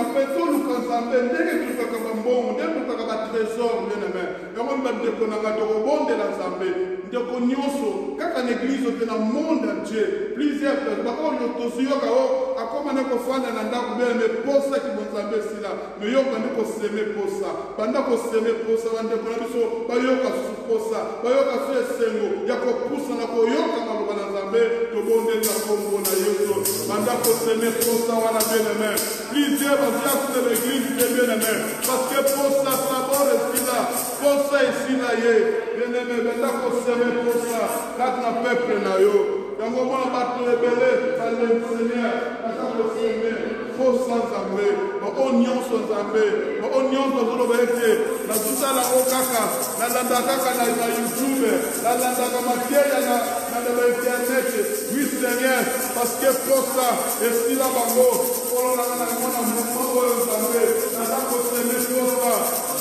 rappelle tout le Nzambe ndenge tulukaka mbongo ndenge tulukaka trésor bien-aimé yango bandeko na nga tokobondela Nzambe ndeko nyonso kaka na église te na monde entier plusieurs personnes baoyo tozoyoka o akoma na kofanda na ndako bien-aimé posa ki Nzambe sila me yoka ndeko seme posa banda ko seme posa bandeko na biso bayoka susu posa bayoka su esengo ya kopusa na koyoka maloba na Nzambe tobondela kombo na Yesu banda ko seme posa wana bien-aimé plusieurs bazia de l'église de bien-aimé parce que posa sabor esila posa esila ye bien-aimé banda ko seme posa kat na peuple na yo yango mona bato ebele bale Seigneur ata ko seme posa Nzambe o nyonso Nzambe o nyonso zoloba ete na tutala o kaka na landa kaka na YouTube na landa ka materia na internet oui Seigneur parce que posa esila bango olo na mona mo Nzambe na ko seme posa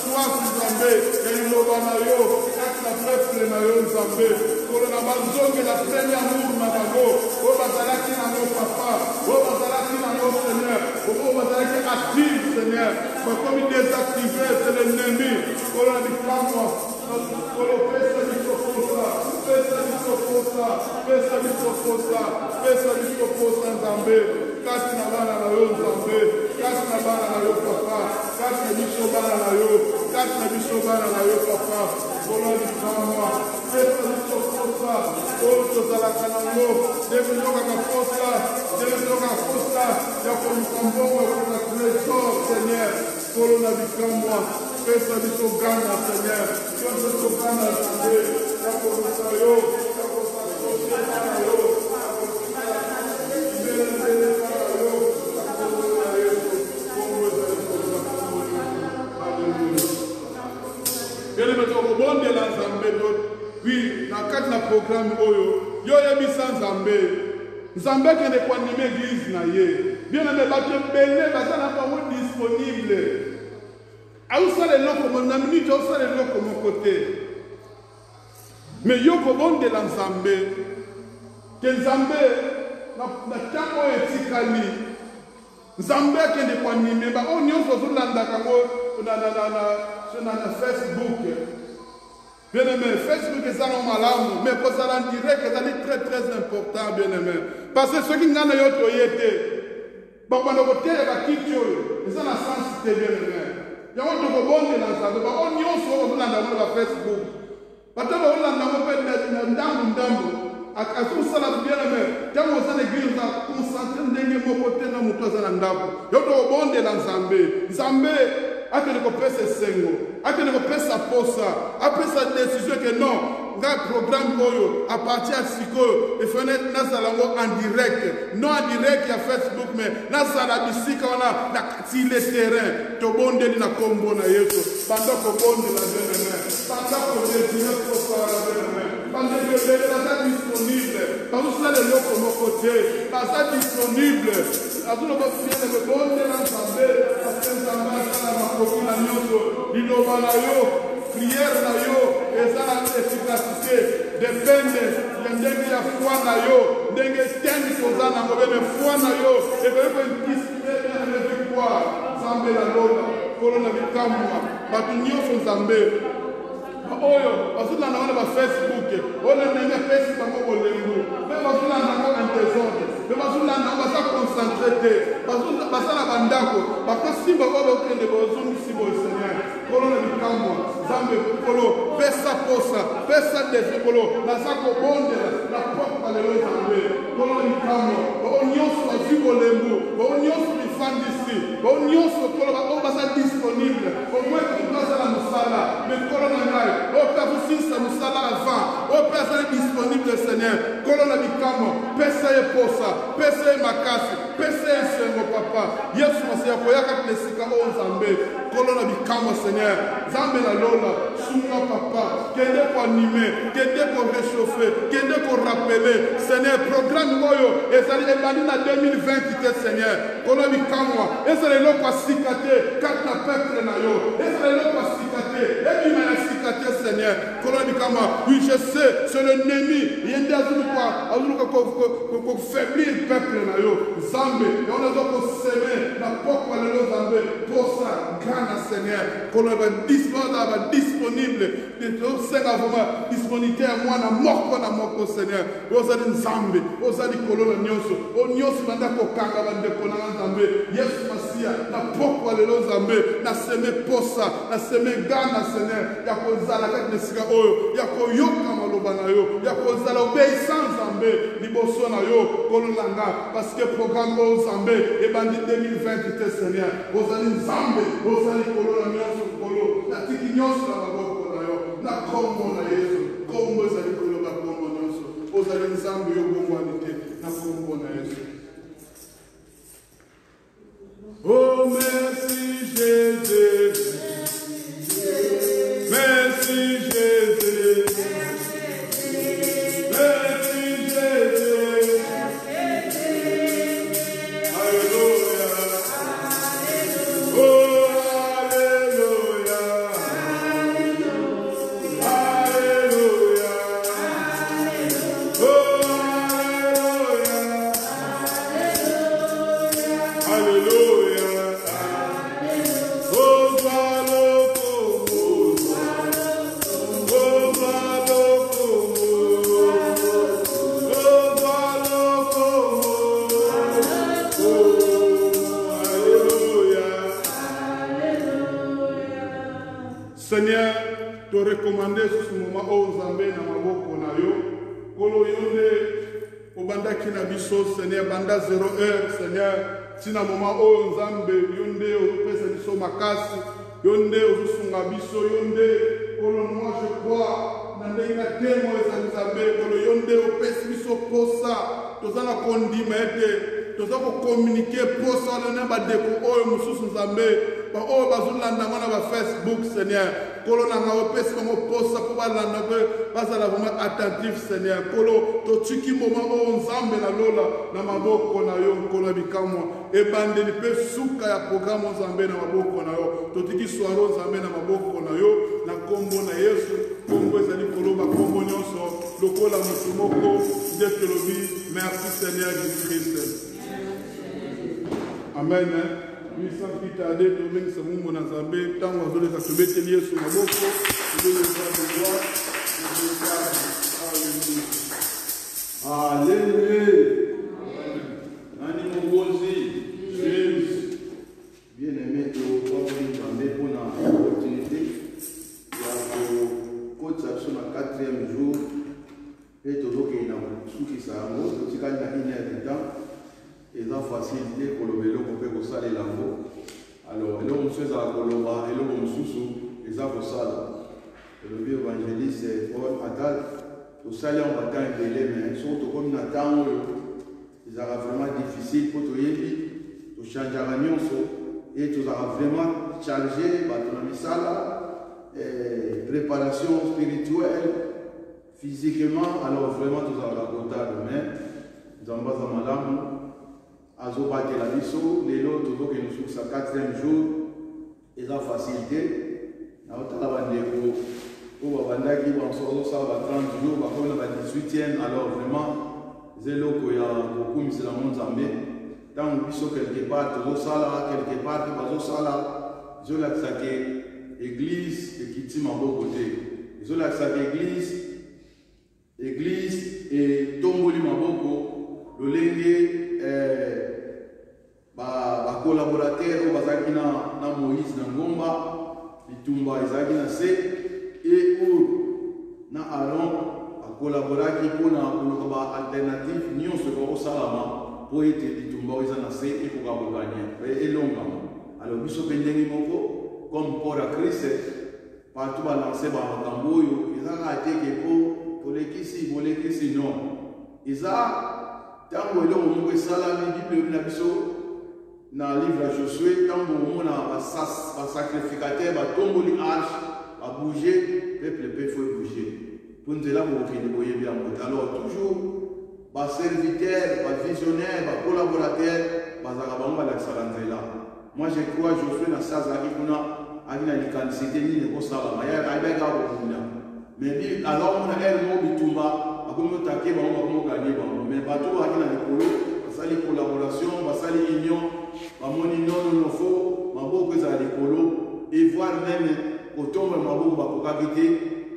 toi Nzambe eliloba na yo kaka peuple na yo Nzambe olo na banzonge la premier amour na bango o bazalaki na mo papa o bazalaki na mo Seigneur o bazalaki actif Seigneur mais comme désactivé c'est l'ennemi olo na bikamo olo pesa bisokosa Nzambe kasi na bana na yo Nzambe kasi na bana na yo papa kasi na biso bana na yo kasi na biso bana na yo papa olo na bikamo pesa bisokosa olo tozalaka nango ndenge tokaka posa ya koluka mbongo na trésor Seigneur olo na bikamo pesa biso gana Seigneur pesa biso gana Nzambe ya koluka yo ya koluka yo okobondela Nzambe oui na kati na programme oyo yo yebisa Nzambe kende koanime église na ye bien-aimé bato ebele baza na bango disponible ausala eloko na minute ausala eloko moko te mais yo kobondela Nzambe ke Nzambe na ntango oyo etikali Nzambe akende koanime baoyo nyonso ozolandaka ngo na Facebook bien-aimé Facebook ezala malamu mais kozala en direct ezali très important bien-aimé parce que soki nga na yo toye te bakobanda koteya bakiti oyo eza na sens te bien-aimé yango tokobondela Nzambe baoyo nyonso oyo ozolanda ngo na Facebook bato baolanda ngo mpe na ndambu akosala bien-aimé ntango oza na église oza concentre ndenge moko te na moto aza na ndako yo tokobondela Nzambe akende kopesa esengo akende kopesa posa apesa décision ke non nga programme oyo à partir ya sikoyo efane nazala ngo en direct non en direct ya Facebook mais nazala bisika wana na kati le terrain tobondeli na kombo na Yesu banda kobondela bien-aimé banda kodesire posa wana bien-aimé banda kobondela baza disponible bazosala eloko moko te baza disponible azuna basiene bebondela Nzambe parce que Nzambe asala makoki na nyonso liloba na yo prière na yo ezala efficacité depende ya ndenge ya foi na yo ndenge temi toza nango bene foi na yo ekoki kointispe na victoire Nzambe na lola kolo na bikamwa bato nyonso Nzambe oyo bazolanda ngo na bafacebook oyo ndenge apesi bango bolembo mpe bazolanda ngo en désordre mpe bazolanda ngo baza concentré te basala bandako bakosimba oyo bakende bazongisi boye Seigneur kolo na bikamwa Nzambe kolo pesa posa pesa desi kolo naza kobondela na pokwa lelo Nzambe kolo na bikamwa bao nyonso bazwi bolembo bao nyonso bifandisi bao nyonso kolo bao baza disponible omoi kutu azala mosala me kolo na ngai oyo mpe akosilisa mosala avant oyo mpe azali disponible Seigneur kolo na bikamwa pesa ye posa pesa ye makasi pesa ye esengo papa Yesu masiya koyaka tena esika oyo Nzambe kolo na bikamwa Seigneur Nzambe na lola sunga papa kende koanime kende korechauffe kende korapele Seigneur programme oyo ezali ebandi na 2020 te Seigneur kolo na bikamwa ezala eloko asika te kati na peuple na yo ezala eloko asika te ebima na sika te Seigneur kolo na bikamwa oui je sais c'est l'ennemi yende azuluka kofaiblir peuple na yo Nzambe yango nazo koseme na pokwa lelo Nzambe pour ça, grâce Seigneur, qu'on va disponible, Seigneur, vraiment, disponibilité à moi, na moko, Seigneur, aux allez Nzambe, aux allez Kolona Nyonso, aux Nyonso, Mandako Kanga, Bandeko, Nzambe, Yes, Masia, na Poko, Alelo Nzambe, na Seme Posa, na Seme Gana, Seigneur, Yako Zala, Kaknesika Oyo, Yako Yoka Malobana Yo, Yako Zala, obéissance Nzambe, Liboso na Yo, Kololanga, parce que programme au Nzambe, et bandit 2020, Seigneur, aux allez Nzambe, aux allez Kolona Nyonso, Kolo, na Tiki Nyonso, na Maboko na Yo, na Kombo na Yesu, Kombo zali Koloba Kombo Nyonso, aux allez Nzambe, Yo Bongoanite, na Kombo na Yesu. Oh, merci Jésus, merci Jésus, merci Jésus, Alléluia, oh Alléluia, Alléluia, oh Alléluia, Alléluia. Seigneur, te recommander ce moment au Zambé na maboko na yo. Kolo yonde obandaki na biso Seigneur banda 0 heure Seigneur. Tina moment au Zambé yonde opesa biso makasi. Yonde osunga biso yonde kolo moi je crois na ndenga temo za Zambé kolo yonde opesa biso posa. Tozana kondima ete tozako communiquer posa na badeko oyo mususu Zambé. Oh, bazulanda mwana ba Facebook Seigneur. Kolo na ngopesi ngo posa po balanda pe bazala vraiment attentif Seigneur. Kolo to tiki moment o Nzambe na lola na maboko na yo kolo bikamwa. E bande ni pe suka ya programme Nzambe na maboko na yo. To tiki soiro Nzambe na maboko na yo na kombo na Yesu. Kombo ezali kolo ba kombo nyonso lokola musumoko de telobi. Merci Seigneur Jésus-Christ. Amen. Oui, sans plus tarder, nous venons de ce moment dans Zambé, tant qu'on a se mettre lié sur la bouche, nous devons le voir, Alléluia. Jésus. Bien-aimé, nous avons Zambé pour l'opportunité. Il y a le 4e jour, et tout le monde qui s'est rendu, qui a une temps. Et ça facilité pour le vélo pour faire ça les lambeaux. Alors, et là, on se fait à Koloba, et là, on se sous, et ça pour ça. Le vieux évangéliste, Paul Attal, au salaire, on va attendre de les mains, surtout comme Nathan, ils aura vraiment difficile pour tout yébi, tout changer à l'union, et tout aura vraiment chargé, bah, ton ami Sala, préparation spirituelle, physiquement, alors vraiment, tout aura comptable, mais, nous avons pas madame. Azobate la biso, les lots, tout que nous sommes sur 4e jour, et la facilité. Nous avons pour Bandaki, on sort ça 30 jours, on a 18e, alors vraiment, c'est là qu'il y a beaucoup de musulmans zambé. Tant que biso quelque part, tout ça là, quelque part, tout ça là, je l'ai saqué, église, et qui tient à bon côté. Je l'ai saqué église, et tomboli ma boko, le lengue, ba collaborateur bazaki na Moïse na ngomba bitumba ezaki na se et ou na Aaron a collaboraki pona koloka ba alternative nyonso ko salama po ete bitumba eza na se et ko gagner et longa alors biso pendenge moko comme pour la Christ partout ba lancer ba makambo yo ezaka teke po polekisi non eza tango elo moko esalami bible na biso dans le livre de Josué, quand on a un sacrificateur, un tomboli arche, a bougé, le peuple faut bouger. Pour nous là, pour nous bien. Alors toujours, un serviteur, un visionnaire, un collaborateur, un zarabamba la salanzela. Moi je crois Josué dans ça, il y a une quantité de salama. Il y a un gars mais alors on a un mot bitumba, a comme taqué, on va gagner, mais bateau a une collaboration, union. Bamoni non faux, mabo ezala likolo et voir même kotomba maboko bakokaki te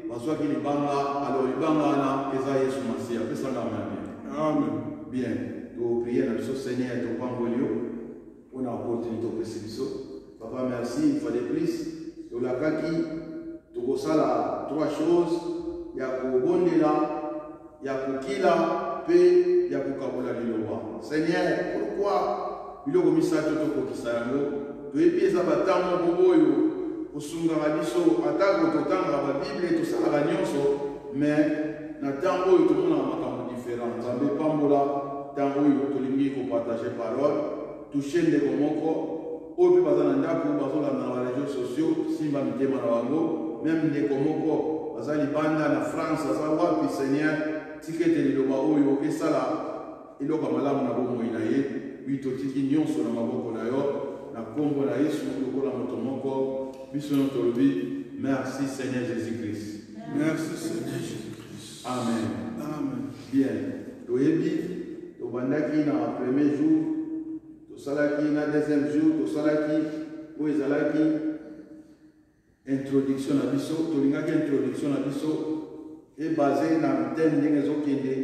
bazwaki libanga alors libanga wana eza yesu masiya apesanga amen. Bien, to prier na biso Seigneur topamboli yo mpona opportunité opesi biso. Papa merci une fois de plus tolakaki tokosala 3 choses ya kobondela ya kokila mpe ya kokabola liloba. Seigneur, pourquoi biloko misato tokokisa yango toyebi eza batango moko oyo kosungaka biso atako totangaka babible tosalaka nyonso mais na ntango oyo tomonaka makambo différent. Nzambe pambola ntango oyo tolingi kopartage parole touche ndeko moko oyo mpe baza na ndako bazolanda na baregion sociaux simba mitema na bango meme ndeko moko baza libanda na France aza wapi Seigneur tika ete liloba oyo esala eloko malamu na bomoi na ye wi totiki nyonso na maboko na yo na kombo na Yesu lokola moto moko biso no tolobi merci Seigneur Jésus-Christ. Merci Seigneur Jésus-Christ. Amen. Amen. Bien, toyebi tobandaki na premier jour tosalaki na deuxième jour tosalaki oyo ezalaki introduction na biso tolingaki introduction na biso ebase na thème ndenge ezokende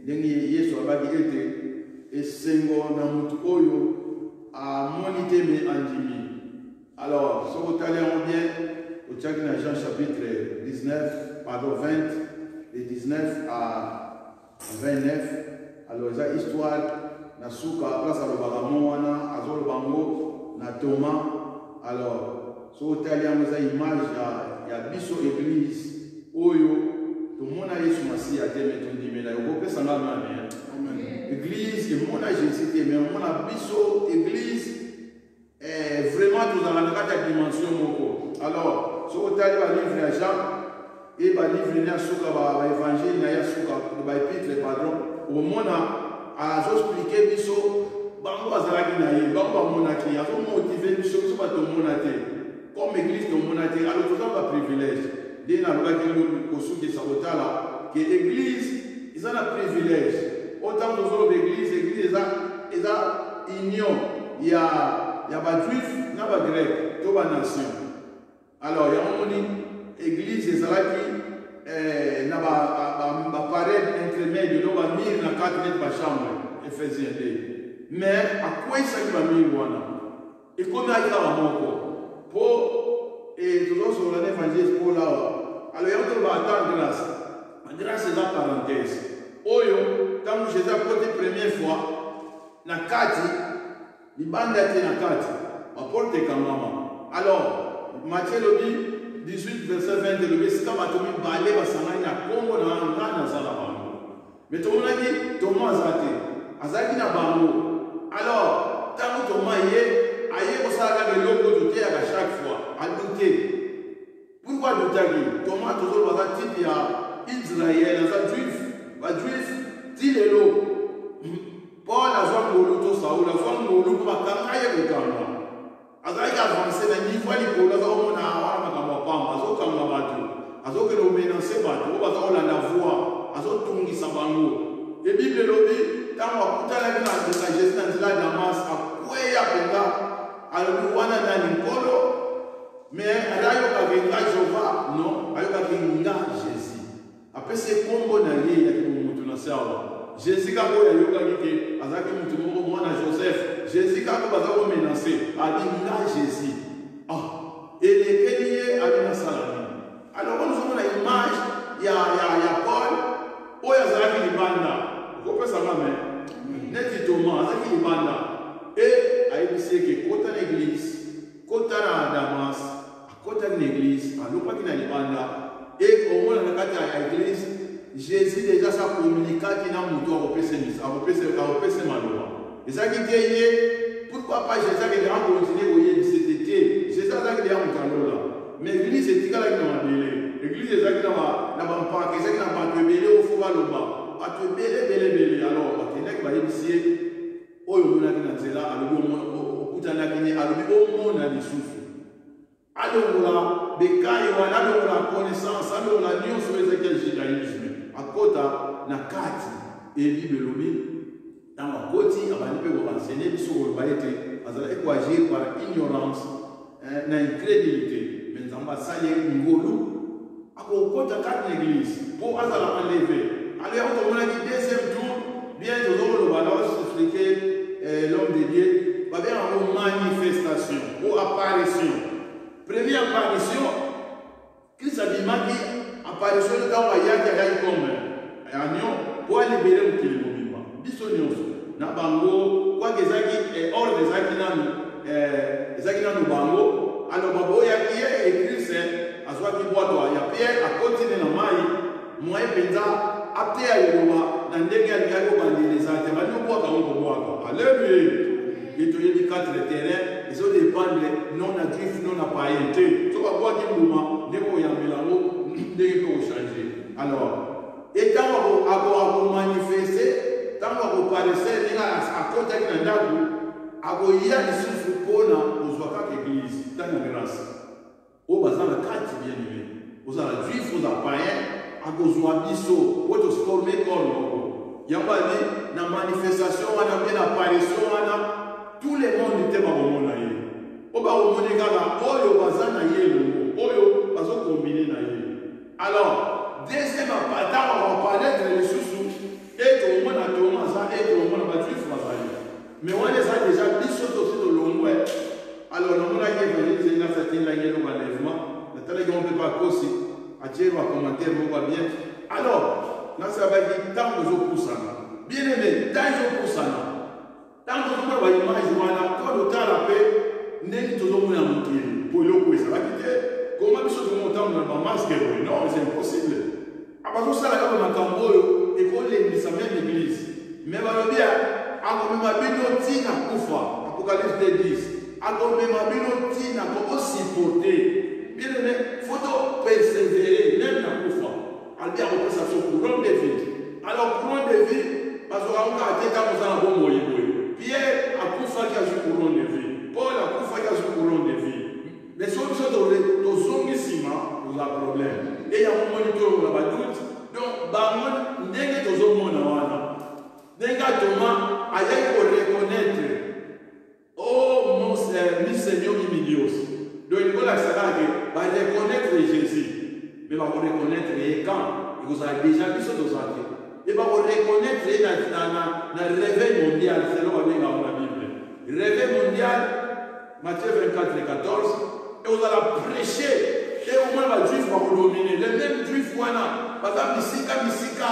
ndenge Yesu abaki ete esengo na motu oyo amoni te me andimi. Alors soki otali yango bien otiaki na Jean chapitre 19 pardon 20 de 19 à 29. Alors eza histoire na suka place alobaka mo wana azoloba ngo na Thomas. Alors soki otali yango eza image ya biso église oyo tomona Yesu masiya te me tondimela yo kopesanga mame. Église emona Jésus te me omona biso église vraiment tozala na kati ya dimension moko. Alors soki otali balivre ya Jean et balivre na suka baévangile na ya suka baépître pardon omona azoexplike biso bango bazalaki na ye bango bamonaki azomotive biso biso batomona te comme église tomona te. Alors toza baprivilège nde nalobaki kosukisa kotala ke église eza na privilège otango tozoloba église eza union ya bajuif na bagrec to banation. Alors yango moni église ezalaki na baparede interméde to bamire na 4 net bachambre Ephésien 2 mais akweyisaki bamire wana ekomi akitaka moko mpo tozosolola na évangile Paul awa. Alors yango toloba ata grâce eza parenthèse oyo ntango Jésus akote première fois na kati libanda te na kati baporte ekangama. Alors Matthieu lobi 18 verset 20 lobi esika bato mibale basangani na kombo na nga naza na bango mais tomonaki Thomas aza te azalaki na bango. Alors ntango Thomas aye kosala kaka eloko oyo toteyaka chaque fois adute. Pourquoi adutaki? Thomas tozoloba aza type ya Israël aza juif bajuif ti lelo Paul azwa ngolu to Saul azwa ngolu mpo bakanga ye kokanga azalaki avance na niveau ya likolo azakomona wana makambo ya pamba azokanga bato azokende komenanse bato oyo baza kolanda voi azotungisa bango. Ebible elobi ntango akutanaki na Jésus na nzela ya Damas akweya mpenza alobi wana nani nkolo mais ayokaki nga Jehova non ayokaki nga Jésus apesi kombo na ye yaki momutu na se awa. Jésus kako oyo ayokaki te azalaki motu moko mwana Joseph. Jésus kako baza komenanse abi nga Jésus elekeli ye abi nasala nini. Alors ozomona image ya Paul oyo azalaki libanda okopesanga me neti Thomas azalaki libanda e ayebisi eke kota na église kota na Damas akotaki na église alongwaki na libanda e omona na kati ya église Jésus déjà sa communiquaki na moto akopesa maloba ezalaki te ye. Pourquoi pas Jésus akende akontinue koyebisa ete te Jésus azalaki deya moto alola mais église etikalaki na mabele. Église ezalaki na bampaka ezalaki na bato ebele ofo baloba bato ebele. Alors bakendaki bayebisi ye oyo omonaki na nzela alobi okutanaki ne alobi omona lisusu alongola bekai wana alongola connaissance alongola nyonso ezalaki ya judaïsme akota na kati ebible elobi ntango akoti abandi mpe koenseigner biso koloba ete azalaki koagir par ignorance na incrédulité. Mais nous avons salé ngolu. Ako kota quatre l'église pour azala enlever. Alors on a dit deuxième tour, bien nous allons le balance expliquer l'homme de Dieu. Va bien en manifestation ou apparition. Première apparition, Christ a dit apparition de temps il y a comme agneau pour libérer le kilo mobile. Bisognoso. Na bango quoi que zaki hors des zaki nanu bango. Alors babo ya qui est écrit c'est à soit qui boit toi. Il y a Pierre à continuer na mai. Moi penza apte ya yoba na ndenge ya ngako bandile zate. Banyo boit ka on boit. Alléluia. Et tu as 4 terrains, ils ont dépendre non à griffe, non à pailleté. Tu vas voir qu'il moment, ne faut y aller là-haut, ne faut changer. Alors, et tant qu'on manifester, tant qu'on paraissait, il y a à côté de l'endroit, il y a des souffles pour nous, aux voix l'église, dans la grâce. Au bazar, la carte bien aimé. Aux juifs, aux païens, à cause de l'abissau, pour te former comme il y a pas dit, dans la manifestation, on a bien l'apparition, on a tout le monde était au monde naïe. Au bas au monde gala, oyo bazana yelo, oyo bazo combiner naïe. Alors, deuxième appart, on va parler de les sous et tout le monde a Thomas et tout le monde a battu François. Mais on les a déjà dit sur aussi de l'ombre. Alors, on a dit que c'est une certaine langue de l'enlèvement. La télévision ne peut pas causer. À dire un commentaire, on va bien. Alors, là, ça va dire tant que je pousse. Bien aimé, tant que je pousse. Tant que nous avons l'image, quand le temps a fait, nous avons un motif pour le coup. Ça va quitter. Comment nous sommes montés dans le masque? Non, c'est impossible. Après tout ça, nous avons un cambo et qu'on l'église, sa même église. Mais on va bien, à comme ma binotina koufa, Apocalypse 10. À comme ma binotina, comment supporter. Bien aimé, il faut persévérer, même dans koufa. Albert, on peut s'assurer courant de vie. Alors, courant de vie, parce qu'on a été dans un bon moyen. Pierre a Koufa qui a joué couronne de vie. Paul a Koufa qui a joué couronne de vie. Mais si on se donne aux zongisima, vous avez un problème. Et il y a un moment où on a doute. Donc, Bamon, n'est-ce que aux hommes n'est-ce que Thomas a reconnaître. Oh, mon Seigneur Imilios. Donc, il faut la savoir va reconnaître Jésus. Mais va reconnaître les camps. Et vous avez déjà vu ce dos à et va reconnaître dans le réveil mondial, c'est là où on a la Bible. Le réveil mondial, Matthieu 24 et 14, et vous allez prêcher, et au moins les juifs vont vous dominer. Les mêmes juifs, voilà, par exemple, Misika,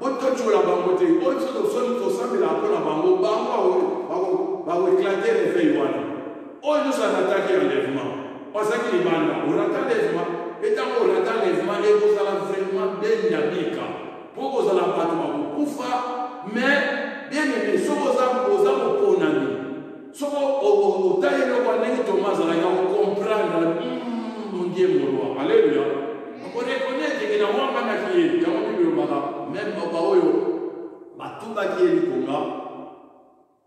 votre tu la bangote, votre tu ressemble à la bango, va éclater le réveil, voilà. Oh, nous allons attaquer l'enlèvement. On sait qu'il est mal, on attend l'enlèvement, et tant qu'on attend l'enlèvement, et vous allez vraiment bien pour que vous allez battre Koufa, mais bien aimé, si vous avez pour nani, si vous avez Thomas, vous allez comprendre, mon Dieu, mon roi. Alléluia. On reconnaît que nous avons un qui est, même Babaoyo, Batouba qui est le Conga,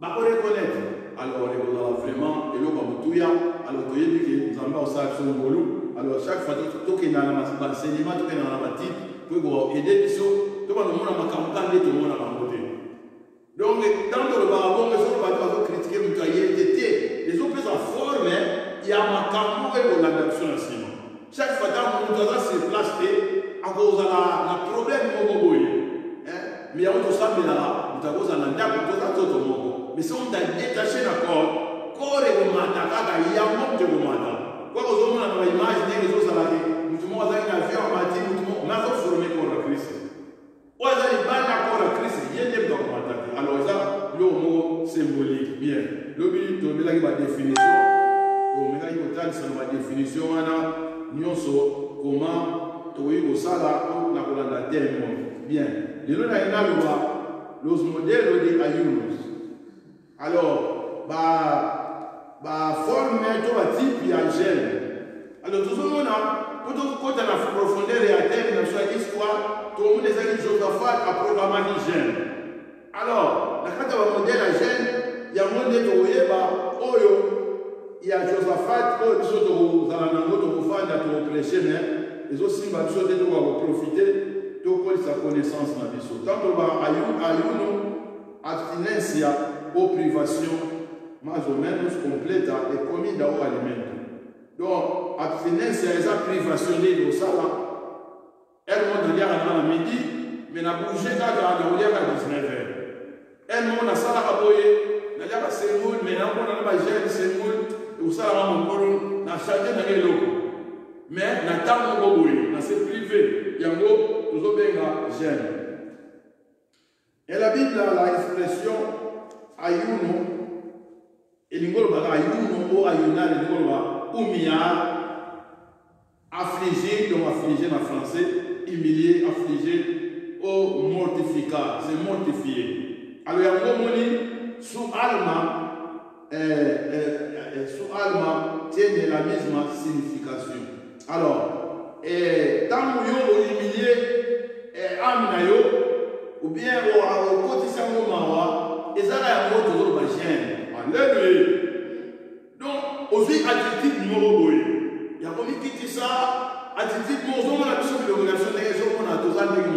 on reconnaître. Alors, vous allez vraiment, et le alors, vous avez dit que nous avons ça sur le boulot. Alors, chaque fois, tout est dans l'enseignement, tout est dans la matière. Pour aider les gens, tout le monde a campagne, tout le monde a côté. Donc, dans le barabon, les autres vont critiquer le cahier d'été. Les autres peuvent forme, il y a ma campagne pour l'adoption aussi. Chaque fois que nous avons se placer, à cause de la problème, mais on doit savoir là, nous avons un andap, tout le monde. Mais si on a détaché l'accord, corps et le matin, il y a un monde de matin. Quoi que vous avez imaginé les autres salariés, nous avons un avion en matin, nous avons formé pour la crise. Vous avez pas d'accord la crise, il y a des gens qui ont attaqué. Alors, ça, le mot symbolique, bien. Le but de la définition, la définition, nous sommes comment, tu es au salaire, nous avons la terre. Bien. Nous avons les modèles de Ayunus. Alors, forme un type de gène. Alors, tout le monde a, quand on a la profondeur et à terme dans son histoire, tout le monde les a dit Josaphat a programmé les gènes. Alors, la carte de modèle à gène, il y a un monde de Oyo, il y a Josaphat, Oyo, ils sont aux alentours de Moufanda, pour prêcher, mais les autres signes, ils sont de profiter, de sa connaissance dans la vie. Tant qu'on va à une abstinence, aux privations, mais au menos complète, et commis d'avoir alimento. Donc, abstinence, c'est ça privation de ça là. Elle monte à midi, mais n'a bougé à 19h. Elle monte à ça à boyer, n'a pas semoule, mais n'a pas gel, semoule, ou ça à mon colon, n'a changé dans les locaux. Mais n'a pas de boyer, n'a c'est privé. Yango, nous avons bien gel. Et la Bible a l'expression ayuno, et l'ingolo ba ayuno ou ayuna, l'ingolo ba umia, affligé, donc affligé en français, humilié, affligé, ou mortifié, c'est mortifié. Alors, il y a un mot sous alma, tient la même signification. Alors, tant que vous humilié, âme ou bien au quotidien, et ça, il y a un mot toujours ma gêne. Alléluia. Donc, aussi, attitude numéro 2. Il y a comme qui dit ça, attitude, nous avons la mission de l'organisation des gens qu'on a tous à l'église.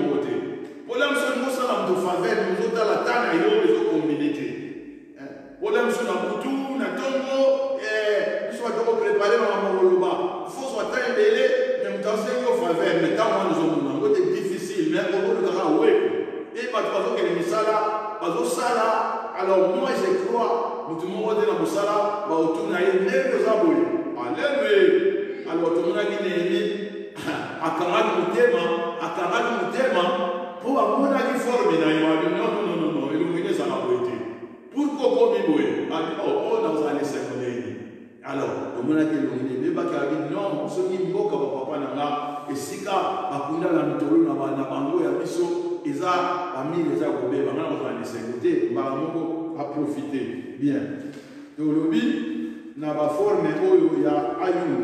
Pour l'homme, c'est nous, ça n'a pas de faveur, nous avons la table et nous avons communauté. Pour l'homme, c'est un boutou, un tombeau, nous sommes préparés à un moment. Il faut soit très belé, mais nous avons une faveur, mais quand nous avons c'est difficile, mais on va le faire, oui. Et parce que les misala, parce que ça, alors moi je crois, nous tout le monde est dans le sala, bah autour de nous, les abouilles. Alléluia. Alors tout le monde a dit, à Karad Moutema, pour avoir une forme, non, illuminer ça va être. Pour qu'on ait dans un essai. Alors, tout le monde a dit, mais pas qu'il non, ce qui me voit comme papa n'a et si ka bakunda la mitolo na bango ya biso eza ami les agobé bana dans un essai côté moko a profiter bien. Théologie na ba forme oyo ya ayuno.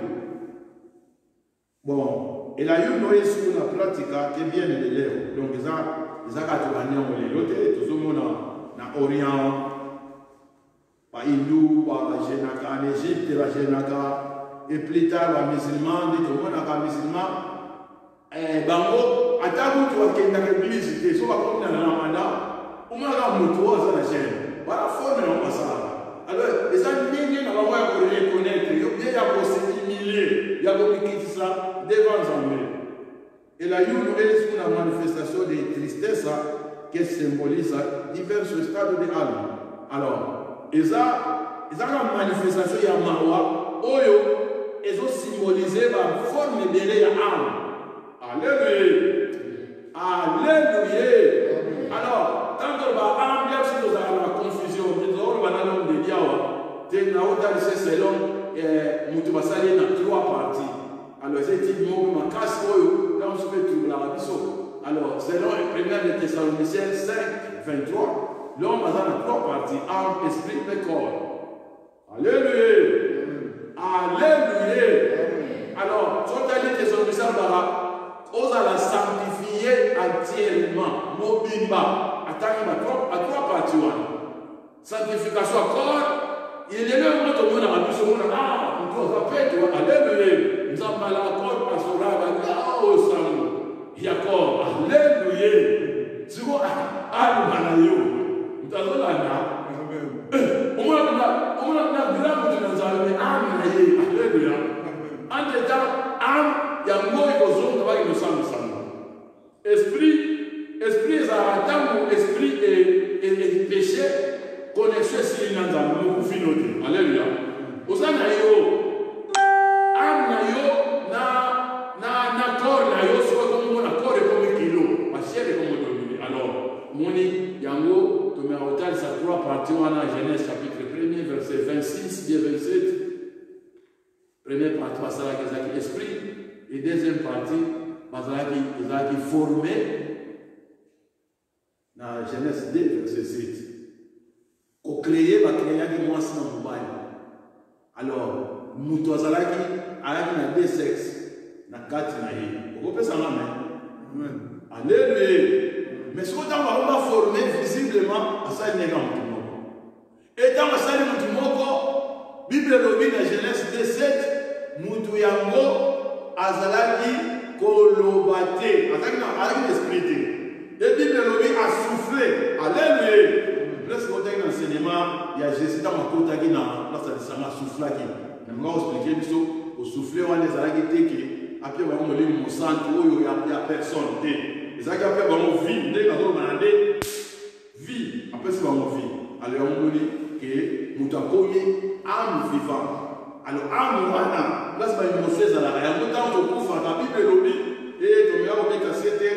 Bon, et la yuno est sur la pratique qui est bien élevée. Donc, ils ont gagné en l'autre, tout le monde en Orient, par hindou, par la Génaka, en Égypte, la Génaka, et plus tard, les musulmans, tout le monde a musulman. Bango, à table, tu vois qu'il y a une église, tu vois comme dans le Ramadan, on a un mouton à la chaîne. Voilà, il faut ne pas ça. Alors, les amis, on va reconnaître, il y a possibilité, il y a possibilité ça devant Zambé. Et la Yuno est une manifestation de tristesse qui symbolise divers stades de l'âme. Alors, ils ont une manifestation de Marwa, Oyo, ils ont symbolisé la forme de l'âme. Alléluia. Alléluia. Alors, tant que l'âme, bien sûr, nous avons la confusion, nous avons l'homme de Diawa, selon Moutoubassali dans 3 parties. Alors, j'ai dit, ma casse, là, on se fait tout la rabisso. Alors, selon 1 Thessaloniciens 5, 23, l'homme a dans 3 parties, âme, esprit et corps. Alléluia. Alléluia. Alors, quand tu as dit Thessaloniciens, on va la sanctifier entièrement. Mobimba. Attends, à 3 parties. Sanctification à corps. Il est là où tout le monde a vu ce monde. Ah, on doit faire, tu vois, alléluia. Nous avons la corde à son rave, oh, sang. Jacob, alléluia. Tu vois, alléluia. Nous avons la nana. On a grave de nos armées, alléluia. En tout temps, âme, il y a un mot qui est au travail de sang. Esprit, est à attendre, esprit et péché. Connexion si il n'a pas de alléluia. Osana yo, âme na yo, na corps na yo, soit comme on a corps et comme kilo, ma chair est comme dominer. Alors, moni, yango, tu mets au total, ça 3 parties, on a Genèse chapitre 1er, verset 26, bien 27. Première partie, Basala Kazaki esprit, et deuxième partie, Basala qui formé, dans Genèse 2, verset 7. Au créer, va créer un mois sans mobile. Alors, Moutouazalaki, avec 2 sexes, na 4 naïs. Vous pouvez ça là, alléluia. Mais ce qu'on va former visiblement, à ça, il n'est pas un et dans la salle de Moutoumoko, Bible Lobby, la Genèse 17, Moutouyango, Azalaki, Kolobate, avec l'esprit. Et Bible Lobby a soufflé, alléluia. Lorsque vous avez un enseignement, il y a Jésus dans ma côte qui a soufflé. Je vais vous expliquer, souffler on les a qui après on les mon centre où il y a personne les a après on vie dès qu'on va vie après c'est on vie alors on dit que nous avons âme vivante alors âme wana là c'est pas une mauvaise à la réalité nous avons tout fait la Bible lobby et tu me as dit que c'était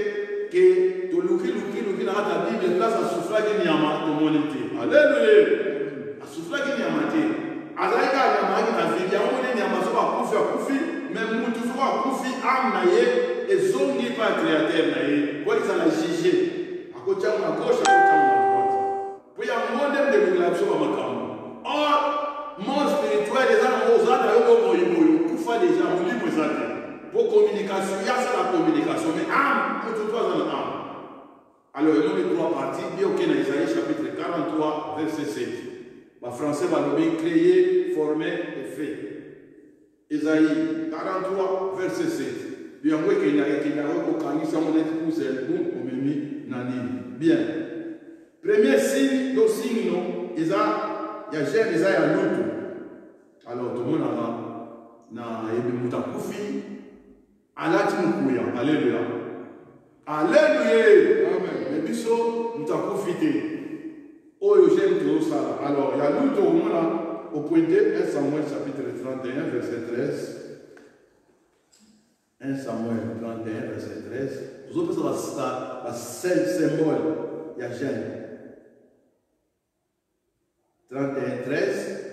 que tu luki na la Bible là ça souffle que nyama to monité alléluia souffle que nyama te azaika nyama na vie ya on nyama so ba kufi même mutu so ba kufi âme na ye ezongi pa créateur na ye quoi ça la juger à côté à gauche à côté à droite pour y a un modèle de révélation à makambo or monde spirituel les gens aux autres yo kufa déjà on libre ça pour communication il y a ça la communication mais âme on tout dans l'âme alors il y a trois parties bien OK dans Isaïe chapitre 43 verset 7 le français va le créer former et fait Isaïe 43 verset 7 bien oui qu'il y a au kanisa on est tous bon au mimi nani bien premier signe do signe non il y a Jean Isaïe à l'autre alors tout le monde na ebi mutakufi alati mukuya alléluia alléluia amen mais biso mutakufi te oyo j'aime tout ça alors il y a l'autre au monde au point 2 1 Samuel chapitre 31 verset 13 1 Samuel 31 verset 13 vous avez ça la seul symbole il y a Jean 31 13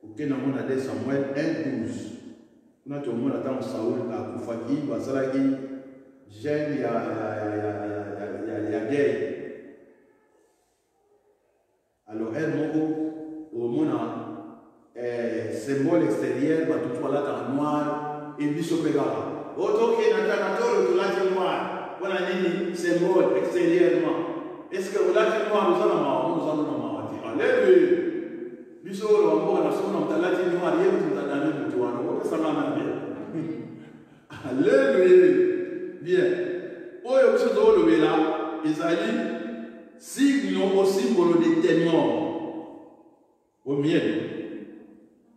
auquel on a dit Samuel 1 12 on a tout le monde attend Saoul à Koufaki Basalaki Jean il y a guerre alors elle moko au monde symbole extérieur va tout là dans noir et biso pegara auto qui n'a pas tolo tout là noir voilà nini symbole extérieurement est-ce que vous là noir nous allons alléluia biso lo mboka na sona mtalati noir yetu tutadana mtu wangu kwa sababu bien alléluia bien oyo biso do lo bela ezali signe au symbole de témoin au miel.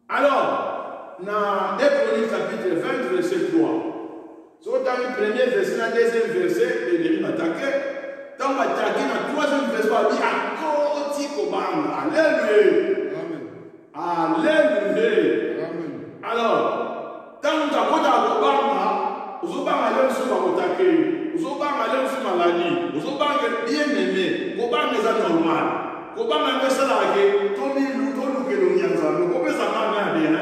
Alors, dans 2 Chroniques chapitre 20, verset 3, si on a le premier verset, le deuxième verset, l'ennemi m'attaqué. Quand on attaqué, dans le troisième verset, on dit à côté Kobanga. Alléluia. Alléluia. Alors, quand on a côté Kobanga, on va aller sur la attaqué. On va aller sur la maladie. On va aller bien aimé. Kobanga est normal. Kobanga est salarié. Tommy Luto Lukelonyanza. Le Kobanga est bien.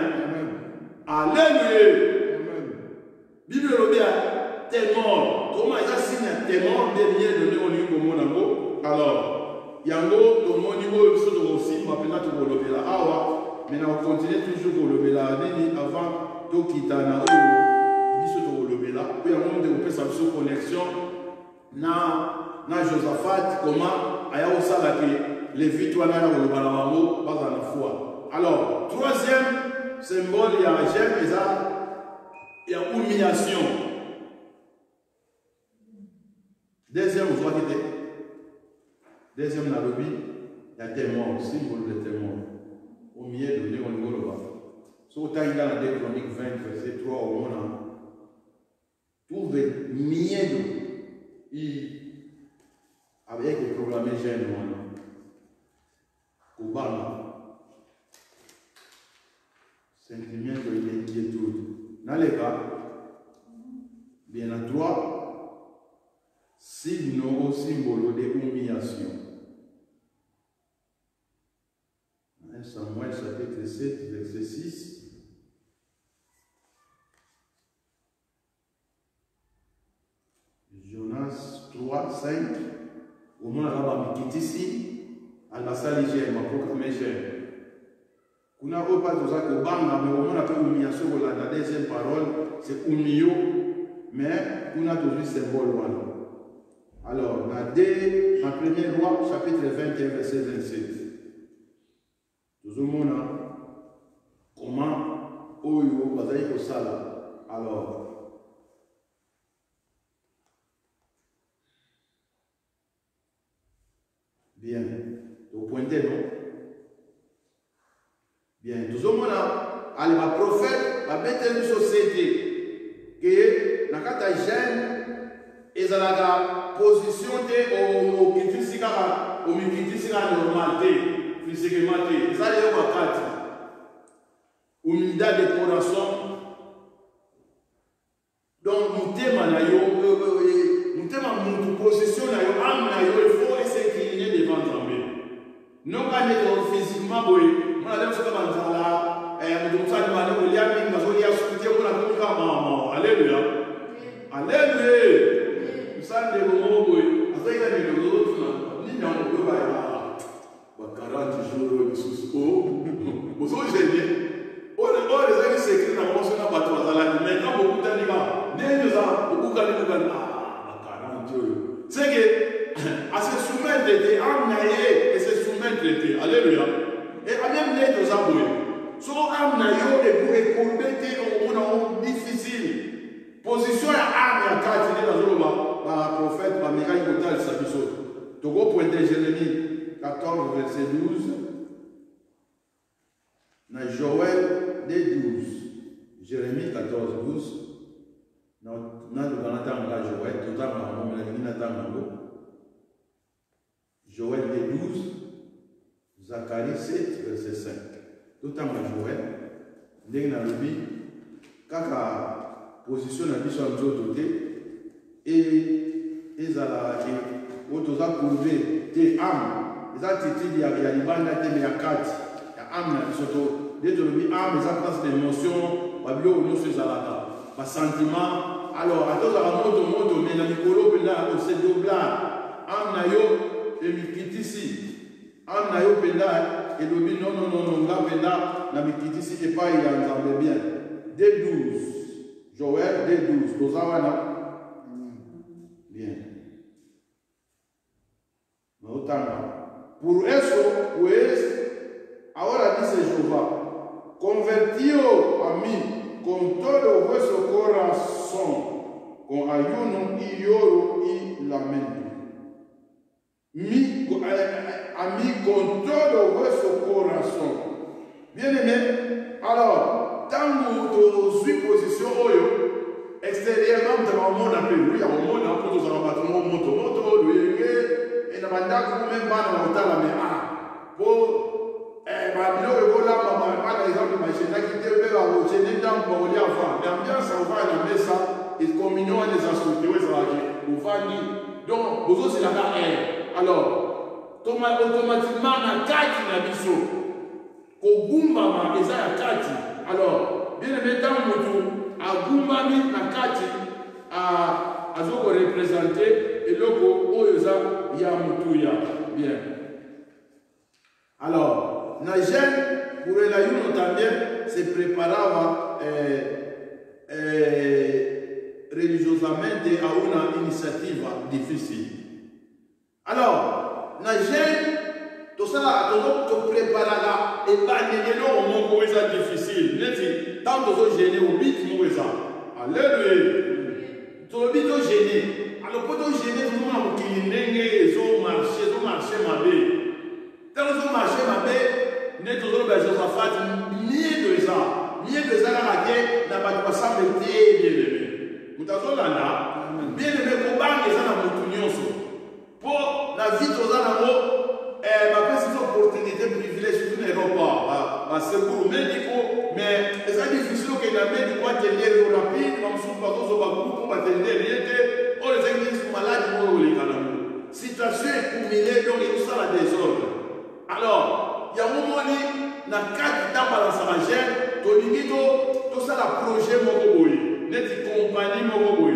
Alléluia. Bible est tellement. Comment il y a signé tellement de liens de néo au monde. Alors, il y a un autre niveau aussi. Ma peine à le là. Ah, mais on continue toujours le là. Avant, tout qui t'a na il y a un monde de sous connexion. Na Josaphat, comment il y a aussi les victoires dans le Balamamo, pas dans la foi. Alors, troisième symbole, il y a il y a humiliation. Deuxième, vous voyez, deuxième, dans le but, il y a témoin, symbole de témoin. Au milieu de Léon Goloba. Si vous avez dans la 2 Chroniques 20, verset 3, au moment, tout le milieu avec le programme général. Obama. Sentiment de l'inquiétude. Dans les cas, bien à trois, signe au symbole de humiliation. 1 Samuel chapitre 7, verset 6. Jonas 3, 5. Au moins, on va ici. À la salle hygiène, ma proclamation. On n'a pas de ça que banga, mais on a pas humiliation pour la deuxième parole, c'est humilio, mais on a toujours symbole. Alors, dans 1er roi, chapitre 21, verset 27. Tout le monde comment Oyo, Bazaï Kosala. Alors, bien. Au point D, non? Bien, tout le monde a le prophète, babete biso sete que na kata jeune ezalaka position te okitisi kaka omikitisi kaka normal te physiquement te ezali yo bakati humildade de corazon donc mutema na yo mutema mutu position na yo âme na yo il faut s'incliner devant Nzambe non pas physiquement boy mona dem soka banzala mutu musali bana kolia mingi bazolia sukutie mpona komika mama alleluya alleluya musande bomo boy azaika ni lolo tuna nini yango ba ba 40 jours bisusu bozo gêner ore ezali sekret na moso na bato bazalaki maintenant bokutanika ndenge eza okukani kokani ba 40 oyo c'est que à se soumettre te âme na ye et se soumettre te alléluia et même ndenge oza boye soko âme na yo ekombe te okomona o difficile position ya âme ya kati nde nazoloba baprophète bamekaki kotalisa biso tokopointe Jérémie 14 verset 12 dans Joël 12, Jérémie 14, 12, dans le Joël, Joël 12, Zacharie 7, verset 5. Tout le temps Joël, dans le Bible, kaka position na biso nzoto te et ezalaki otoza courbé te âme eza titili ya libanda te me ya kati ya âme na biso to dès tolobi âme eza place d'émotion babilo nyonso ezalaka basentiment alors atozala moto me na likolo mpenza osedobla âme na yo emikitisi âme na yo mpenza elobi non nga mpenza na mikitisi epai ya Nzambe bien dès 12 Joël dès 12 toza wana bien pour eso pues ahora dice Jehová convertío a mí con todo vuestro corazón con ayuno y lloro y lamento a mí con todo vuestro corazón bien aimé alors tant que tu position oyo extérieurement dans le monde appelé lui à mon monde pour nous avoir battu moto lui et na bandako même pas dans l'hôtel mais pour babilo ko la mama par exemple imagine qui te be ba wo chene dans pour lui avant l'ambiance on va na mesa et communion les insulter ouais ça va on va ni donc bozo c'est la alors automatiquement na kati na biso ko gumba ma eza ya kati alors bien aimé dans moto agumbami na kati azoko représenter eloko oyo eza ya mutuya bien alors na jeune pour la yuno también se preparaba religiosamente a una iniciativa difficile alors na jeune tosala tozo preparala ebanelelo moko eza difficile neti tant tozo gêner au bit mo eza alléluia tolobi to gêner alors pour to gêner tout le monde qui ndenge zo marché mabe tant zo marché mabe ne tozo ba Josaphat mieux de ça la ke na ba passer bien aimé mutazo landa bien aimé ko bange ça na mutu nyonso pour la vie toza na mo ma petite opportunité privilège tout l'aéroport à secours médico mais c'est difficile que la médico va tenir rapide comme sous pas tous au pour attendre rien on les églises malades pour les canaux situation est cumulée donc il y a ça la désordre alors il y a un moment na quatre temps dans sa gêne to limito tout ça la projet moko boy net compagnie moko boy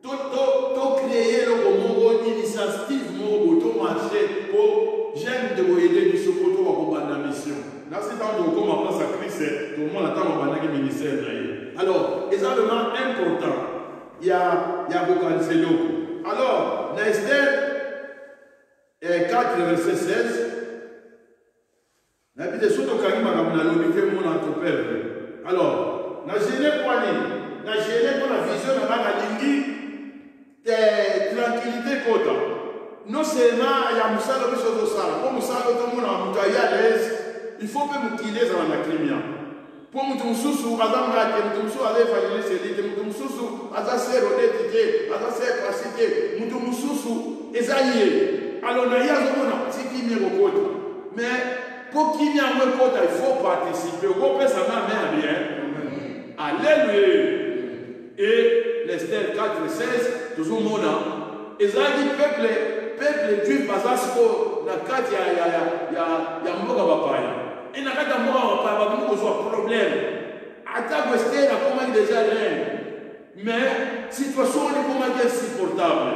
to créer le moko initiative moko to marché pour j'aime de vous aider du sokoto wa la mission là c'est dans le comme place à Christ tout le monde attend au banaki ministère alors exactement important il y a beaucoup de alors dans Esther 4 verset 16 la Bible surtout quand il m'a ramené l'obité mon entrepère alors na gêné quoi ni na gêné pour la vision na la lingi tranquillité kota non seulement il y a musala biso to sala ko musala to mona mutu ya l'aise il faut que mukile za na crimia pour Moutoumsou, Azamrake, Moutoumsou, Azé Evangeliste, Moutoumsou, Azase Rodetite, Azase Kwasite, Moutoumsou, Esaïe. Alors, il y a un petit qui vient au côté. Mais pour qu'il y ait un côté, il faut participer. Au côté, ça m'a mis bien. Alléluia. Et l'Esther 4, 16, toujours mon nom. Esaïe, peuple juif, parce que la carte, il y a un mot à papaya. Et n'a pas d'amour à pas de problème. Attaque Esther a comment déjà rien. Mais situation est comment insupportable.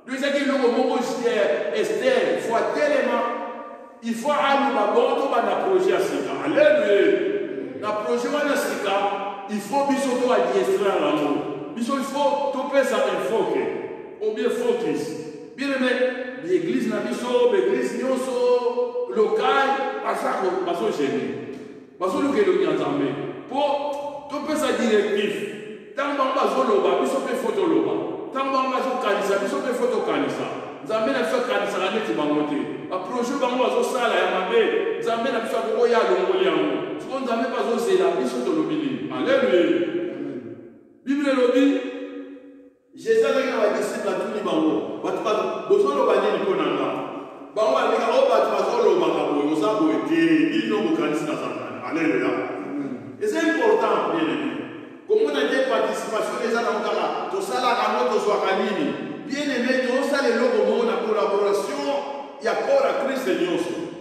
Nous avons le mot Esther, il faut tellement, il faut aller à bord de projet à Sika. Alléluia. La projet à Sika, il faut bisoto à distraire l'amour. Il faut topper ça enfoqué. Ou bien focus. Bien aimé, l'église n'a pas l'église locale, à ça, parce que gêné. Parce que nous avons pour tout ça directif. Tant que nous avons fait photo loba. Tant que nous avons fait photo canisa. Nous avons fait canisa la neti bangote. A projet bango sala ya mabe. Nous avons fait koya longoliango. Ce qu'on nous avons pas osé la biso to lobili. Alléluia. Bible lobby. Jésus a dit à disciples à tout les bango. Batba bozo lobani ni konanga. Bango alika oba tazolo makabo osabo ete ino mukanisa sana. Alléluia. Et c'est important, bien aimé. Comme on a dit participation des gens dans tout ça là, à notre soirée, bien aimé, tout ça les logos, on a collaboration, il y a encore à Christ et Dieu.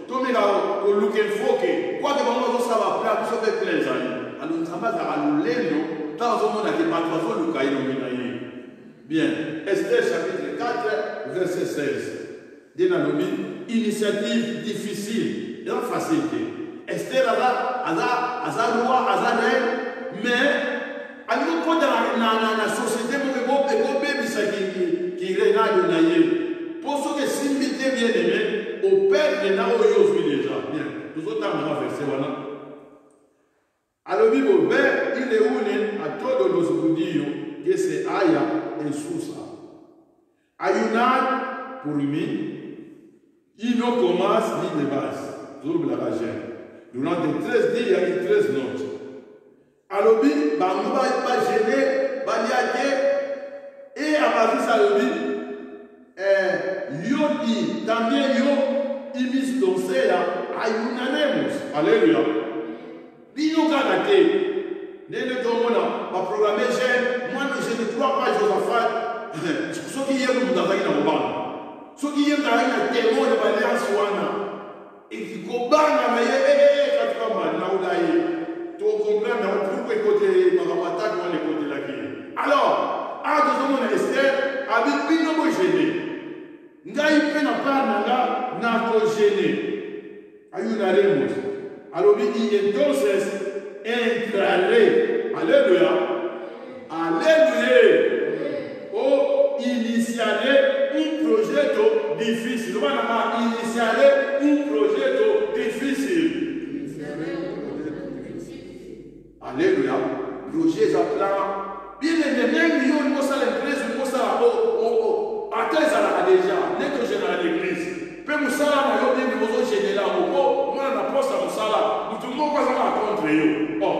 Tout le monde au look and foqué. Quoi que maman ça va faire, ça fait plein d'ailleurs. Alors nous avons à nous l'élo, dans un monde qui est pas trop le cahier nominaé. Bien. Esther chapitre 4, verset 16. Dénommé initiative difficile et en facilité. Esther a loi, a reine, mais à nous dans la société, qui règne naïe. Pour ceux qui s'invitent bien aimé, au père de Naoyo déjà. Bien, nous autres on va verser voilà. Alors, Bible, il est où à todos los judíos que se haya en Susa. Ayunar pour lui, il ne commence ni de base. Toujours la ragère. Durant les 13 jours, il y a eu 13 notes. Alors, il va gêner, et à partir de ça, il también il mis dans ayunanemos. Alléluia. Bino Kanate, Nene Domona, va programmer jeune. Moi, je ne crois pas Josaphat. Ceux qui aiment nous avaient dans le banc. Ceux qui aiment dans le témoin de Valéance Wana. Et qui combattent, mais quand tu vas mal, tu comprends pourquoi côté Maramata, dans les côtés là. Alors, à deux hommes Esther, avec Bino gêné. Ngai pe na pa nanga na ko gêné. Ayunaremos. Alors il entonces entraré. Alléluia. Alléluia. O initiaré un projet difficile. On va initiaré un projet difficile. Alléluia. Projet appelé. Bien aimé, il y a l'empresa, il y a attends ça déjà, n'est que général l'église. Peu musala na yo bien que vous gêner là au moi na poste à musala, tout le monde va ça contre yo. Oh.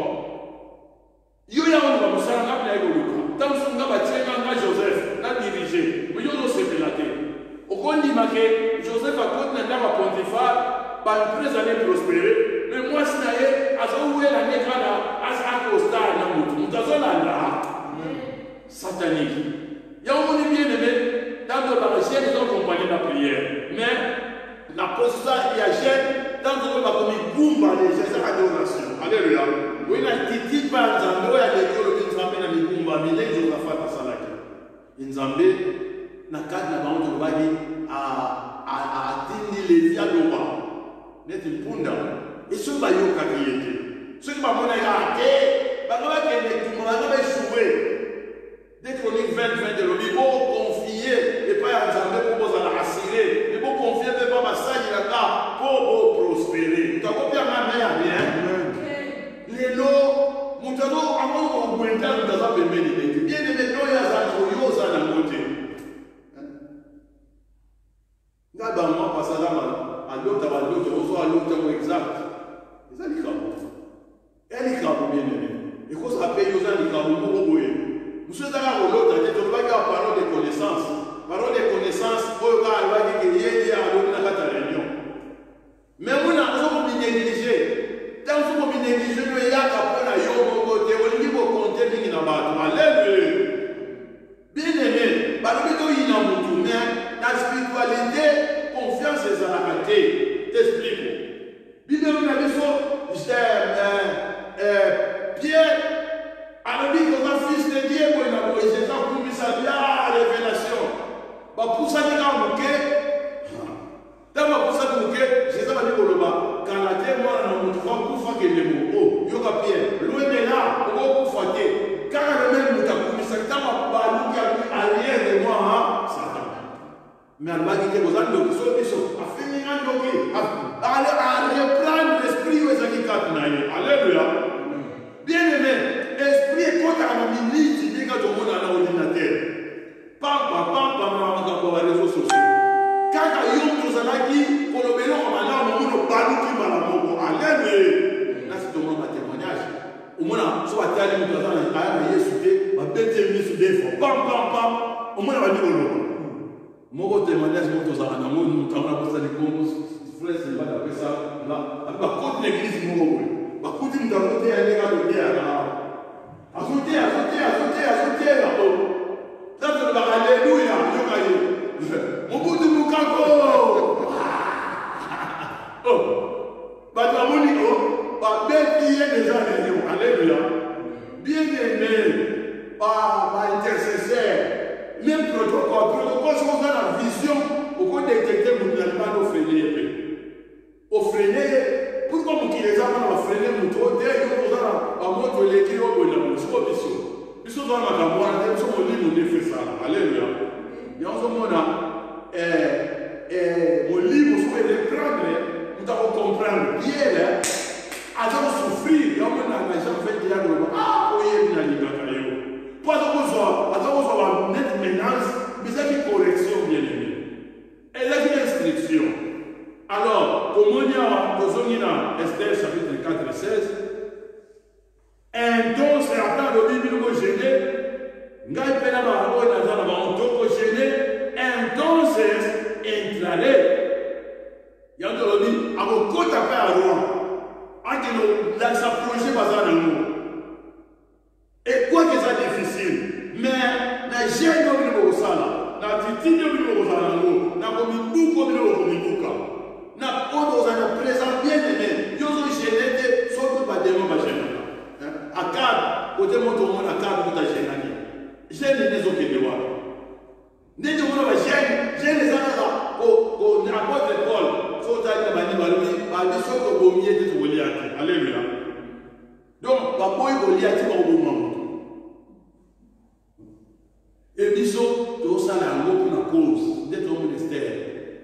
Yo ya on va musala na pla yo luka. Tant que nga ba tsenga nga Joseph na diriger. Yo no se pelate. Au kondi make Joseph a côté na ba pontifa, ba empresa ne prospérer. Mais moi si na ye azo oué la nekana asa costa na mutu. Mutazola là. Satanique. Ya on est bien aimé. Dans le barrière, ils ont accompagné la prière. Mais la position, il y a jeune, dans le barrière, il y a des gestes d'adoration. Alléluia. Oui, il y a des petits pas, il y a des théologies qui sont dans les Bumba, mais les gens font ça là. Ils ont dit, dans le cadre de la bande de Wadi, à Tindi les Dialoba, n'est une punda. Et ceux qui ont été, ceux qui ont été, ils ont échoué. Dès qu'on est 20 de l'Obi, pour confier, et pas à Nzambe pour vous assurer, et pour confier, et pas à Massage là pour prospérer. Tu as compris à ma mère, bien. Les lots, mon tableau, avant qu'on vous entende dans un peu de bien aimé, non, il y a un joyeux à la côté. D'abord, moi, passe à l'autre, on soit à l'autre exact. C'est ça, les cabos. Et les cabos. Monsieur Zara Rolo, tu as dit parole de connaissance. Parole de connaissance, pour le cas, il va dire qu'il y a une réunion. Mais vous n'avez pas négligé. Tant que vous négligez, il y a un côté, on dit que vous comptez bien dans la Alléluia. Bien aimé, la spiritualité, confiance et la raté. T'explique. Bien aimé, Pierre, alors dit que mon fils de Dieu, il a dit, c'est ça pour lui, ça la révélation. Pour ça, il a bouqué. D'abord, pour ça, il c'est ça, il a dit, quand la terre, moi, on a pour faire que les mots. Oh, yoga Pierre, loin de là, on va pour faire. Car le même mot, ça t'a pas qui a rien de moi, Satan. Mais elle m'a dit que vous avez le solution. À finir un dossier. À reprendre l'esprit où ils ont. Alléluia. Bien aimé, esprit est contre la minute, il dit que tout le monde a un ordinateur. Pam, dans les réseaux sociaux. Quand il y a un chose qui, pour le mélange, on a un balou qui va la mort. Alléluia. Là, c'est tout le monde a témoignage. Au moins, soit tu as dit que tu as dit que tu as dit que pam, au moins, on va dire mon témoignage, mon témoignage, mon témoignage, frère, c'est pas d'après ça. Là, contre l'église, mon bah, écoutez, nous avons été allés à l'autre à sauter là-haut. Ça, c'est le alléluia, mon bout de Moukako. Oh, bah, tu vas me dire, bah, bien qui est déjà alléluia. Bien aimé, bah, intercesseur, même protocole, c'est qu'on a la vision, pour qu'on détecte mon animal au freiner. Au freiner. Pourquoi vous qui les avez freiner mon tour, dès que vous avez montré l'équipe au bonheur, c'est pas mission. Mission dans la campagne, nous sommes au livre, on fait ça. Alléluia. Il y a un moment là, mon livre, vous pouvez les prendre, nous devons comprendre bien, avant de souffrir, il y a un moment là, les gens font dire, oui, il y a une liberté. Pas de vous avoir net ménage, mais c'est une correction bien aimée. Et là, une instruction. Alors, comme on y a besoin dans Esther chapitre 4 et 16, entonces, après le Bible nous gêné, ngai pena ba o na zana ba otoko gêné, entonces entraré. Yando lobi, abo kota pe arwa. Ake no la sa projet bazana nous. Et quoi que ça difficile, mais na gêne no bino sala, na titini no bino sala ngo, na komi buko bino komi buka. Na odo za présent bien aimé yo zo gêné so ba demo ba gêné akad côté mon tout monde akad ko ta gêné gêné des autres de wa ne de mo ba gêné za ko n'importe Paul so ta ni ba ni ba so ko bo mié de to Goliath. Alléluia. Donc ba boy Goliath ba bo mo et biso to ça la ngo pour la cause de ton ministère.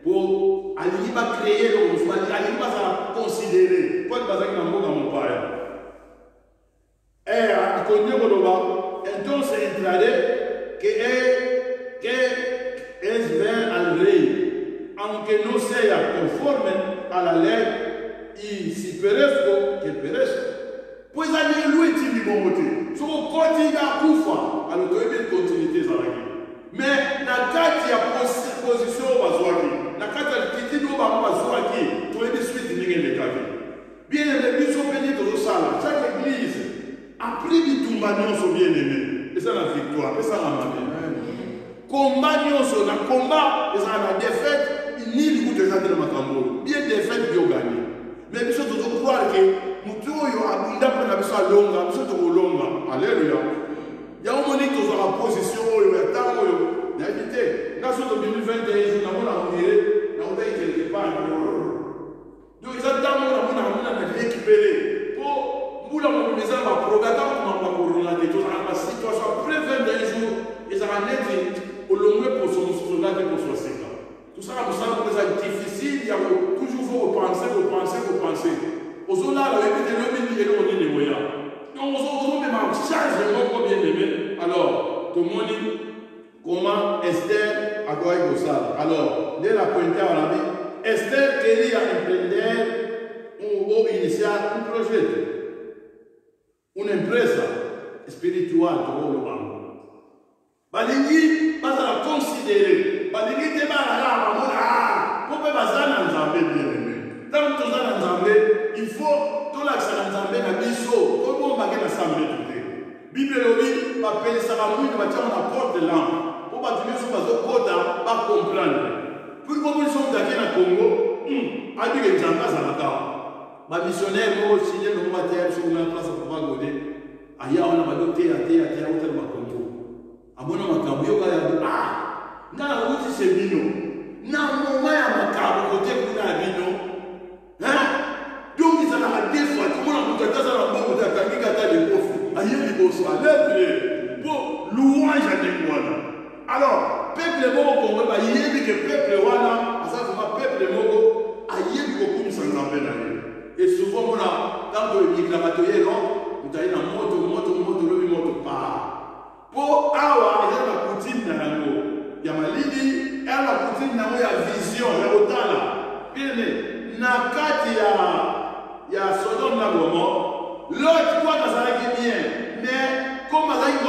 Pour aller va créer le monde, aller va considérer. Quoi de bazar qui n'a pas mon père. Et à connaître le bas, entonces entraré que es ver al rey, aunque no sea conforme a la ley y si perezco que perezco. Pues aller lui ti di bon côté. So continue à kufa, alors tu as une continuité ça là. Mais dans cas il y a position bazouaki. La carte qui dit nous va bazouaki, tu es de suite n'ingé le cas. Bien aimé, nous sommes bénis de ça. Chaque église a pris du tombagnon sur bien aimé. Et ça la victoire, et ça la main. Combat sur le combat, et ça la défaite, ni le goût de ça de Macambo. Bien défaite, bien gagné. Mais nous sommes toujours croire que nous tous yo abunda pour la mission longa, nous sommes longa. Alléluia. Il y a un moment qui est en position, il y a un temps où N'habitez, là sur 2021, nous avons enviré, nous avons quelque part. Donc, ils ont récupéré. Pour nous, nous avons programme pour la situation après 21 jours, ils ont net au long pour son soldat pour son séquence. Tout ça, nous savons que c'est difficile, il y a toujours faut repenser. Aux soldats, la vie de l'homme, il est au niveau de moyens. Donc, on même charge de bien aimé. Alors, tout le monde dit. Comment Esther a quoi ça? Alors, dès la pointe à la vie, Esther quería emprender o iniciar un proyecto, una empresa espiritual, todo lo vamos. balingi bazala considérer balingi te balala bamona po mpe baza na nzambe bien aimé ntango toza na nzambe il faut tolakisa na nzambe na biso po bombake na sambetu te bible elobi bapelisaka mwini batiango na porte de lampe po bato nyonso bazokota bacomprendre pour komonisa moto ake na congo abike nzambe azalaka bamissionnaire moko signe nongo bateya biso kuna place kopagode aya wana badoteya utala bakongo amona makambo yoka ya nga nakuti se bino na moma ya makambo kote kuna ya bino donc ezalaka des fois komona moto ataza na bongo te akangika ata likofi aye liboso aleble mpo louange andenge wana alors peuple moko kongo bayebi ke peuple wana aza vraimen peuple moko ayebi kokumisa nzambe na ye et souvent mona tanto emigraka toye non mutaye na moto lobi moto pa po awa eza na coutume na yango ya malili eza na coutume na yango ya vision ya kotala bien na kati ya Sodome na Gomorrhe Lot kwa azalaki bien mais comme azalaki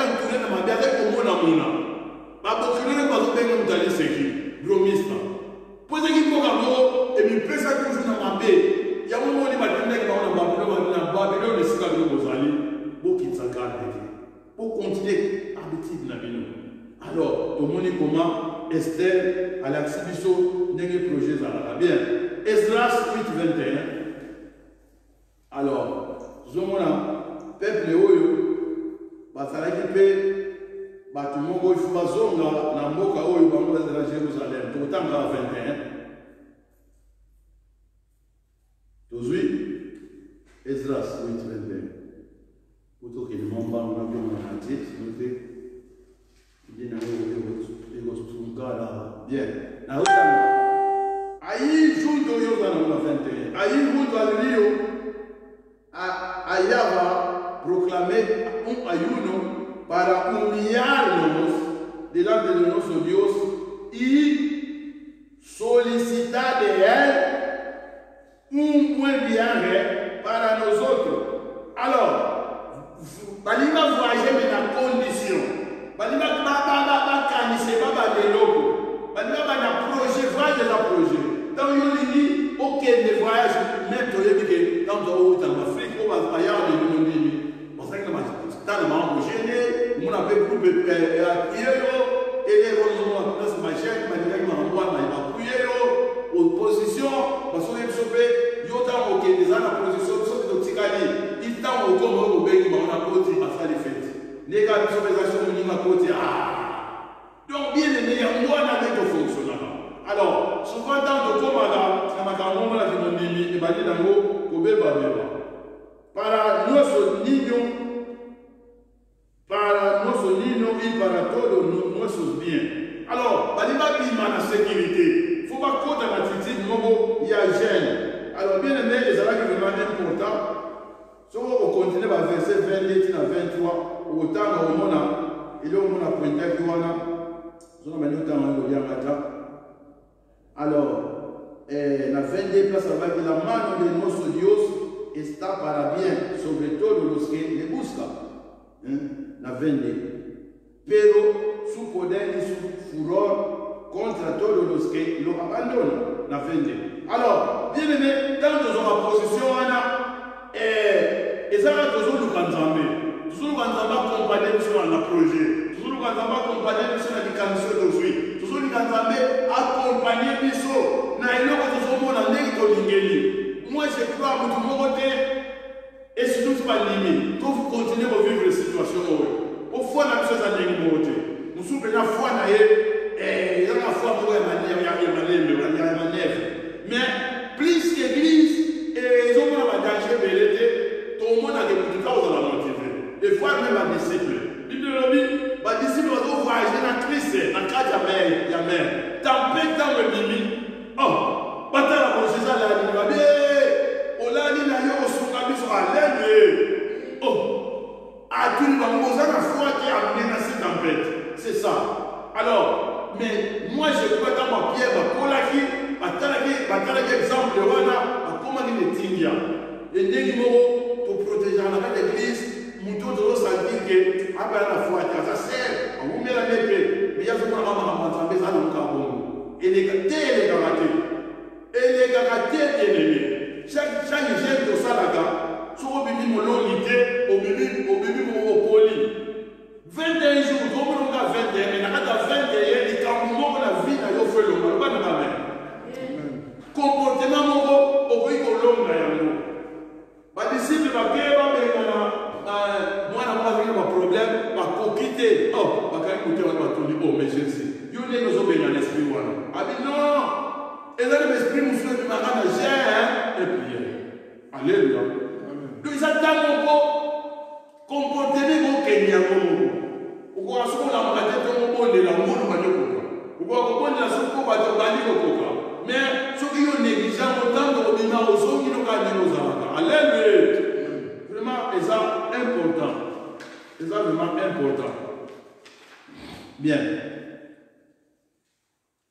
entouré na mabe azalaki komona mona babokulele bazobenga moto ali seki bromista po ezaki mboka moko emipesa toujours na mabe yango moni batindaki bango na Babylone esika bino bozali bokitsaka te pour continuer habitude na bino alors tomoni comment Esther alakisi biso ndenge projet ezalaka bien Esdras 8:21 alors tozomona peuple oyo bazalaki mpe bato moko ifu bazonga na mboka oyo bango bazala Jérusalem tokotanga 21 tozwi Esdras 8:21 utokende mambano na bino na tie sinote idina ego strungala bien na utanga ayi junto yo za na 21 ayi junto alio ayava proclamer ayuno para humillarnos delante de nuestro Dios y solicitar de él un buen viaje para nosotros. Alors, balima voyager mais dans condition. Balima canise baba de loco. Balima na projet voyage la projet. Donc il dit OK des voyages même to yebike dans en Afrique ou va ailleurs de monde ni. Parce que dans ma gêné, mon appel groupe appuyer et les gens place ma chef m'a dit ma moi m'a appuyer opposition parce que je yota OK des ana position so de tikali il t'a au comme au bengi ma na koti asali fête nega bisobezation ni ma koti donc bien aimé ya moi na avec fonctionnement alors souvent dans le commanda na makambo la kimondini ibali dango kobeba beba para nuestros niños y para todos nuestros bienes. Alors, il va bima la sécurité. Il ne faut pas compter la attitude, il y a gêne. Alors, bien aimé, les alliés vraiment importants. Si on continue par verset 22 à 23, autant au monde, il y a un pointé qui alors, la 22 place avec la mano de nuestro Dios está para bien, sobre todo los que le buscan. La 22. Pero su poder y su furor contra todos los que lo abandonan. La 22. Alors, bien aimé, dans notre position, et ça va toujours nous cantamber. Toujours nous accompagner sur le projet. Toujours nous accompagner sur la candidature d'aujourd'hui. Toujours nous accompagner sur la moi, je crois à mon côté. Et si nous ne sommes pas limités, quand vous continuez à vivre les situations, au fond, la chose à l'égalité. Nous sommes la foi, et la foi, il y a une manèvre. Mais plus l'église, et ils ont un danger de l'été, tout le monde a des petits cas dans la motivée. Des fois, même un disciple. Bible dit, les disciples vont voyager dans la crise, dans le cas de la mer. Tempête dans le mimi. Oh, pas la procédure à la ligne. Olani na yo osunga biso alene. Oh, à tout le monde, on a la foi qui a amené dans cette tempête. C'est ça. Alors, mais moi je crois dans ma pierre, ma polaki, ma talaki exemple de Wana, comment il est tingia. Et des numéros pour protéger l'église, nous devons sentir que, ah ben la foi, ça sert. la paix. Mais il y a ce qu'on a rencontré, ça n'a pas bon. Et les karatés. Et les karatés ennemis. Chaque jeune de ça, là, sur le bébé, mon l'unité, au bébé, mon poli. 21 jours, comme on a 21, mais il y a 21, et quand on a la vie, il y a fait le mal. Pas de mal. Comportement, mon pays, au long, il y a un disciple, il va bien, moi, je n'ai pas de problème, je vais quitter. Oh, je vais écouter, je vais dire, oh, mais je sais. Il y a des gens qui ont l'esprit. Ah, mais non. Et là, l'esprit, nous sommes des marins, et puis, alléluia. Donc, ça t'a mon comportement au Kenya. Pourquoi est-ce qu'on a maté ton bon de la moule pourquoi on a ce qu'on va te bannir au coca. Mais ceux qui ont négligé autant de l'obéissance aux autres qui n'ont pas dit aux autres. Alléluia. Vraiment, c'est ça important. C'est ça vraiment important. Bien.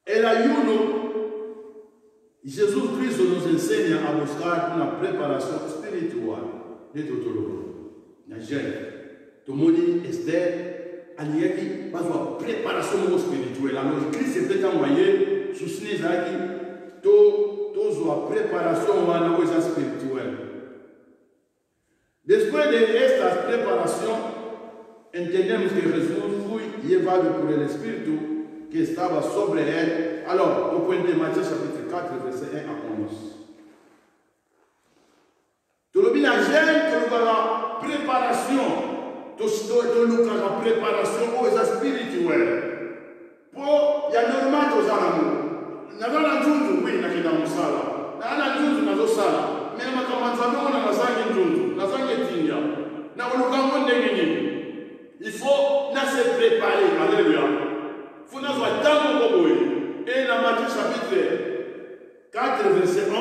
Et là, Jésus-Christ nous enseigne à buscar une préparation spirituelle de tout le monde. Tout le monde est Esther. Il y a une préparation spirituelle. Alors, Christ est peut-être envoyé sous ce nez-là toute la préparation spirituelle. Después de esta preparación, entendemos que Jesús fue llevado por el Espíritu que estaba sobre él. Alors, au point de Matthieu chapitre 4, verset 1 à 11. Tout le bien que la préparation. La préparation aux spirituels. Pour il y a normal aux amours. N'a pas la joute, oui, n'a pas dans le sala. N'a pas la joute dans le sala. Mais ma commandement, on a la sangue joute, la sangue tinga. N'a pas le camon de gagner. Il faut se préparer. Alléluia. Il faut nous attendre au bout. Et dans Matthieu chapitre 4, verset 11,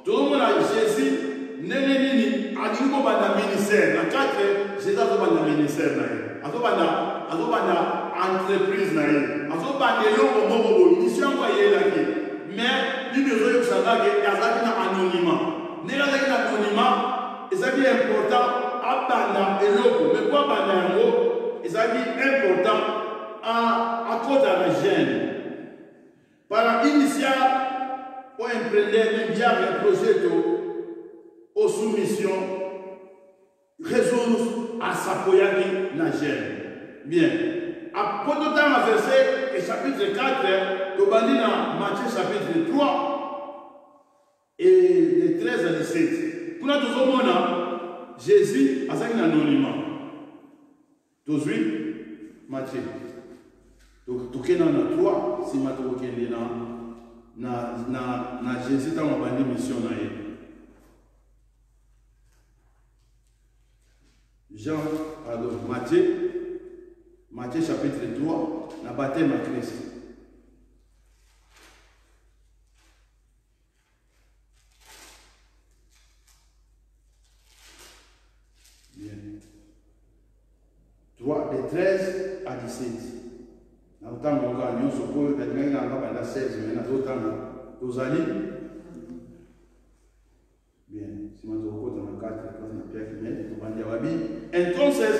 tout le monde a Jésus. Nenenini adingo bana ministère na 4 Jésus azobana ministère na ye azobana entreprise na ye azobana eloko moko mission kwa ye laki mais bibi ozo yosanga ke azaki na anonymat ndenge azaki na anonymat ezaki important abanda eloko mais kwa banda yango ezaki important à cause de la gêne para initiar ou empreender un bien un projet aux soumissions, résoudre à s'appuyer na gêne. Bien. À peu de temps, verset et chapitre 4, tu vas dans Matthieu chapitre 3 et de 13 à 17. Pour nous, tout le monde, Jésus a un anonymat. Tu suis Matthieu. Donc, tu es dans le 3, si tu es dans Jésus, tu as une mission. Jean, pardon, Matthieu chapitre 3, la baptême à Christ. Bien. 3, de 13 à 17. Dans le temps où nous avons quelqu'un qui a 16, mais dans le temps où nous allons. Bien, si nous avons 4, entonces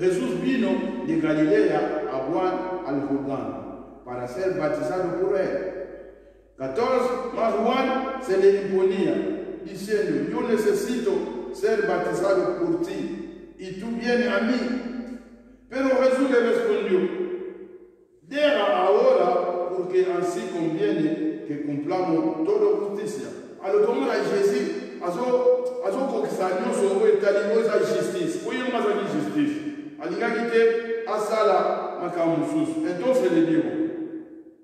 Jesús vino de Galilea a Juan al Jordán para ser bautizado por él. 14, mas Juan se le imponía diciendo: yo necesito ser bautizado por ti y tú vienes a mí. Pero Jesús le respondió: deja ahora, porque así conviene que cumplamos toda justicia. A lo como a Jesús azokokisa nyonso oyo etali oyo eza justice oyo ngo azali justice alingaki te asala makambo mosusu. Entonces le digo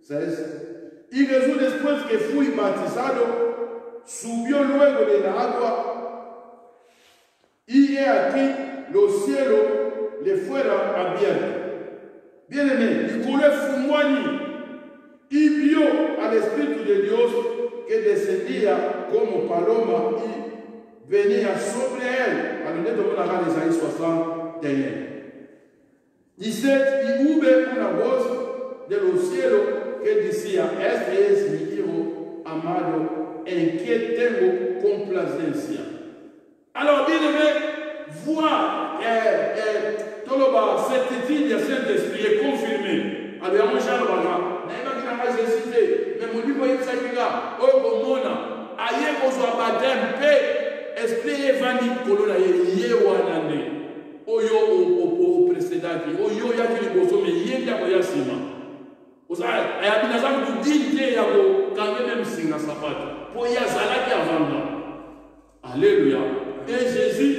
16, y Jesús después que fui bautizado subió luego de la agua y he aquí los cielos le fueron abiertos. Bien aimé, Nicolas Fumwani y vio al Espíritu de Dios que descendía como paloma y venía sobre él. A lo mejor la de Isaías 61. 17. Y hubo una voz de los cielos que decía: este es mi Hijo amado, en quien tengo complacencia. Alors, bien aimé, voir tout certitude du Saint-Esprit est confirmée. Alors, moi, Charles Baga, Jésus, mais mon livre est ça, oh, Bomona, aïe, qu'on soit baptême, paix, esprit évangélique, colonna, yé, wanane, oyo, au précédent, oyo, yaki, les bosso, mais yé, y'a sima. Vous savez, il y a des gens qui disent, quand même, singa sapat, pour y a zalaki avant. Alléluia. Et Jésus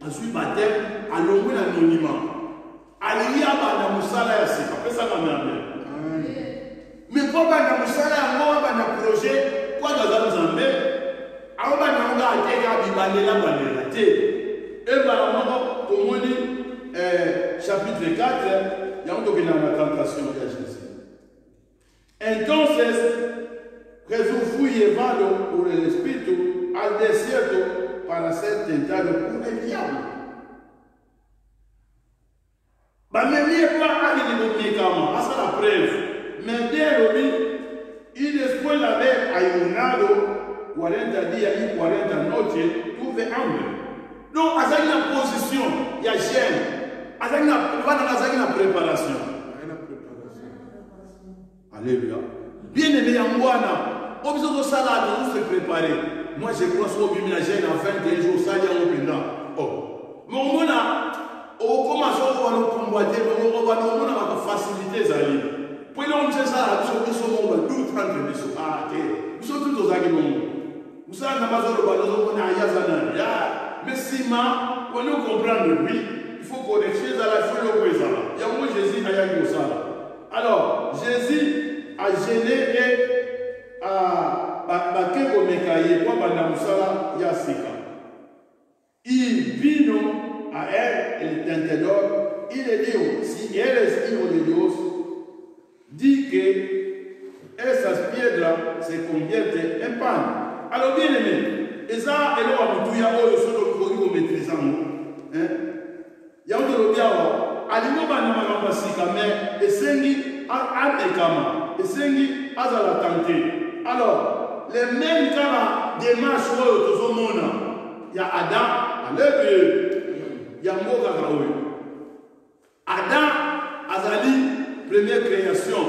a su baptême à l'ombre anonymat. Alléluia, na musala ya sika. Pesa na merde. Mais pour na musala ya moi na projet, quoi dans Nzambe, aba na nga ateka bibandela bandela te. Et ba moko komoni chapitre 4, ya ndo kina na tentation ya Jésus. Entonces, Jesús fue llevado por el Espíritu al desierto para ser tentado por el diablo. Hasta la preuve. Y después de haber ayunado 40 días y 40 noches, tuve hambre. Donc, c'est une position, il y a gêne. C'est une préparation. Alléluia. Bien aimé, Yangwana, on besoin de salade, on se préparer. Moi, je crois sur le gêne en 21 jours, ça y est, on peut là. Oh. Mais on a. On commence à combattre, on va faciliter les alliés. Puis on sait ça, nous sommes 12, 30 minutes. Ah, nous sommes tous aux aguillements. Vous savez, on a besoin de Yazana. Mais si on nous comprend lui, il faut qu'on ait à la fin de présent. Il y a où Jésus a eu ça. Alors, Jésus a gêné et a quelque mécaillé pour Banamusala Yassika. Il vit a él, el tentador, y le dijo, si eres hijo de Dios, di que esas piedras se convierten en pan. Alors bien aimé, et ça, et là, on a tout le código maîtrisant. Il y a un de l'audiard, aliment va nous passer quand même, et sengi a ekama, et sengi a la tenter. Alors, les mêmes cas de démarches tout le monde, il y a Adam, alléluia. Yamboka Gaoui. Adam Azali, première création,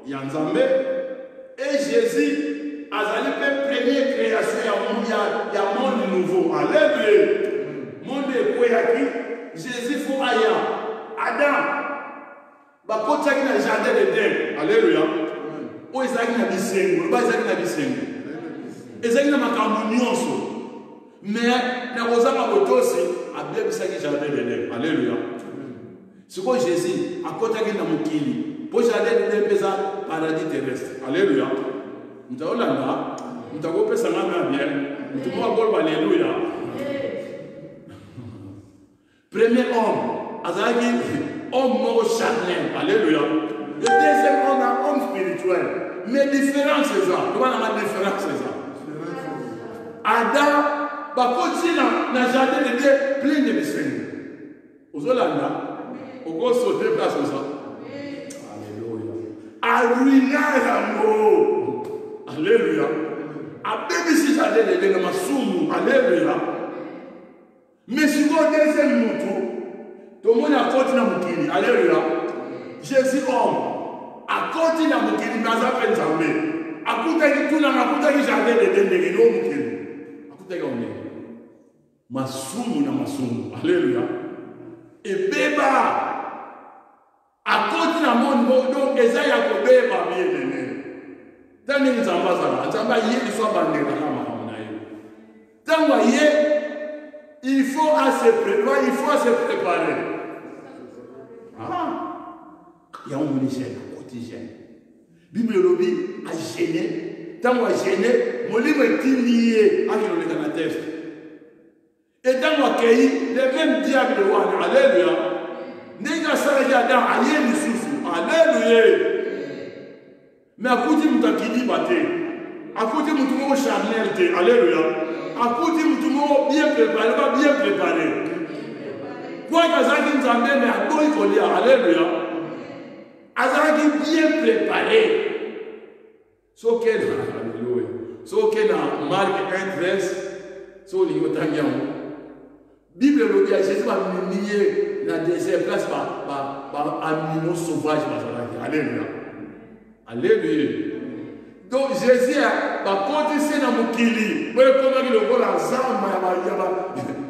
Yanzambe, et Jésus Azali, première création, il y a un monde nouveau. Alléluia. Monde Koyaki, Jésus faut ailleurs. Adam, Bakotaki na jardin de terre. Alléluia. O Isaac na bisengo, ba Isaac na bisengo. Isaac na makambu nyonso. Mais na kozanga botosi abia bisaki jardin de l'Éden. Alléluia. C'est quoi Jésus a kotaki na mukili. Pour jardin de l'Éden pesa paradis terrestre. Alléluia. Mtaolanga, mtakopesa ngana bien. Mtumoa golba alléluia. Premier homme, azaki homme mort charnel. Alléluia. Le deuxième homme est homme spirituel. Mais différence c'est ça. Comment on a différence c'est ça? Adam bakoti na jardin de Dieu plein de bisengo. Ozolanda, oko sauter place ça. Alléluia. Arruiner l'amour. Alléluia. Abebisi jardin de Dieu na masumu. Alléluia. Mais si vous deuxième mutu, tout le monde a continué à mourir. Alléluia. Jésus homme a continué à mourir. Mais ça fait un jamais. A continué tout le monde a continué jardin de Dieu na mourir. A continué à mourir. Masumu na masumu. Alléluia. Et beba a continué à mourir. Donc Esaïe a continué à mourir. Tant que nous avons ça, nous avons yé soit bandé dans la main. Tant que yé il faut se préparer. Ah, il y a un ministère quotidien. Bible lobby a gêné. Tant qu'on a gêné, mon livre est lié à le test. Et tant qu'on a accueilli, les mêmes diables de Wan, alléluia. N'est-ce pas ça dans Aïe le souffle, alléluia. Mais à côté de mon qui batté, à côté de mon charnel, alléluia. À côté de tout le monde bien préparé, pas bien préparé. Pour Azaki nous amène à quoi il faut dire, alléluia. Azaki bien préparé. Ce qu'elle a, alléluia. Ce qu'elle a, Marc 1, 13, ce qu'il y a. Bible le dit, Jésus va me nier na deuxième place animaux sauvages. Alléluia. Alléluia. Donc Jésus a continué dans mon kili. Vous voyez le vol en zamba,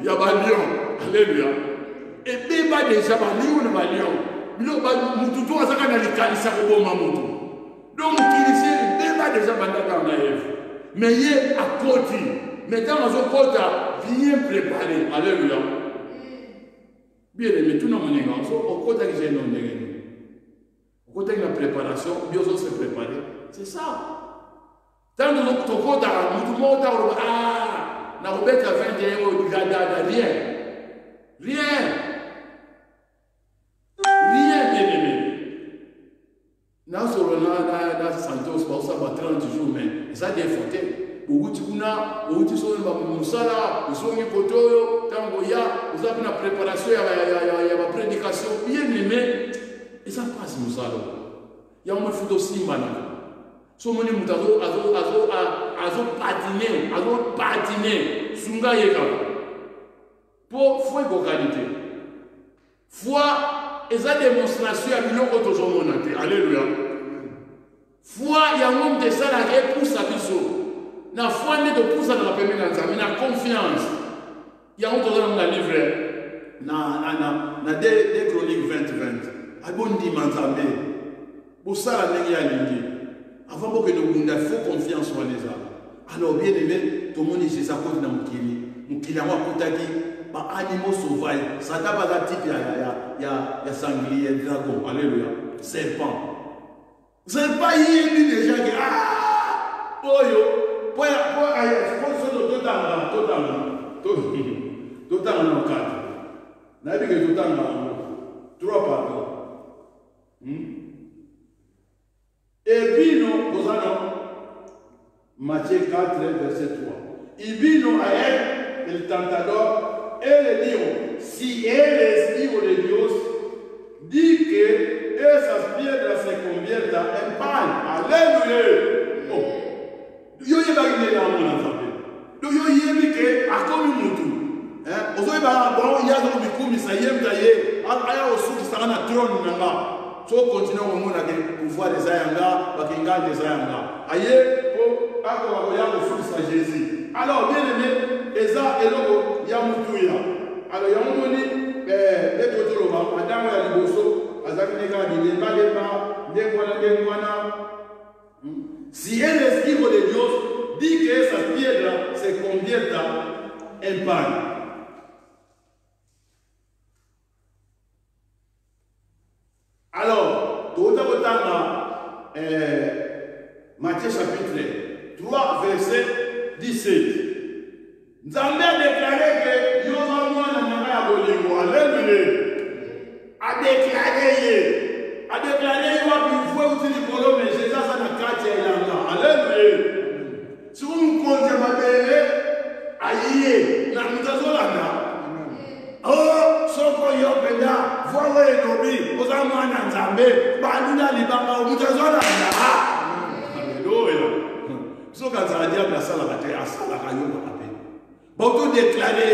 il y a un lion. Alléluia. Et puis il y a déjà un lion. Mututu azaka na likanisa koboma mutu. Donc kilisi beba déjà bandaka na Ève. Mais yé à côté. Maintenant on kota bien préparé. Alléluia. Bien aimé tout le monde est au côté que j'ai nommé. Au côté de la préparation, bien sûr se préparer. C'est ça. Tant que tu kota mutu mota na Rebecca 21 au gada rien. Rien. Rien, bien-aimé. Dans ce moment-là, dans santé, on se passe 30 jours, mais ça a des fautes. Beaucoup de gens, beaucoup de gens, ils sont là, ils sont poteaux, tant qu'il y a une préparation, il y a une prédication, bien-aimé, et ça passe, nous allons. Il y a un peu aussi, maintenant. Si on a patiné, sunga yeka. Pour foi et qualité. Foi. Et ça démonstration à biloko tozomonate. Alléluia. Foi ya ngom de ça la pour sa biso. Na foi ne de pour ça dans la première nzambe na confiance. Ya on tozo na livre na des chroniques 20. Abondi manzambe. Pour ça la ndenge ya lingi. Avant que nous bunda faut confiance en les hommes. Alors bien aimé, tout le monde est chez sa côte dans mukili. Mukili a kutaki animaux sauvages, ça n'a pas de type, il y a sanglier, dragon, alléluia, serpent. Serpent, il dit déjà que totalement 4. N'a dit que totalement 3 pardon. Et puis nous, nous allons, Matthieu 4, verset 3. Il vit nous à elle, el tentador. Él dijo, si él es hijo de Dios, di que esas piedras se conviertan en pan. Aleluya. Yo llevo aquí de la mano también. Yo llevo que a comer mucho. Oso iba bon ya zo bikumi sayem taye. Aya osuki sana na trône nanga. So continue au monde avec pouvoir des ayanga, bakinga des ayanga. Aye po ako ya osuki sa Jésus. Alors bien aimé. Eza eloko ya mutuya. Alors ya moni etotoloba adamo ya liboso azaki neka bilemba ndengwana. Si él es hijo de Dios, di que esas piedras se conviertan en pan. Alors, tout à Matthieu chapitre 3, verset 17. Nzambe a déclaré que Dieu va mourir dans la bolingo. Alléluia. A déclaré qu'il va pouvoir utiliser le polo, mais Jésus a na kati ya ilanga. Alléluia. Si vous me comptez ma belle, aïe, na mutazolana. Oh, soko yopenda, voile enobi, ozamwana Nzambe, baluna libanga mutazolana. Alléluia. Soka za diable asala kate asala kayo. Beaucoup déclaré,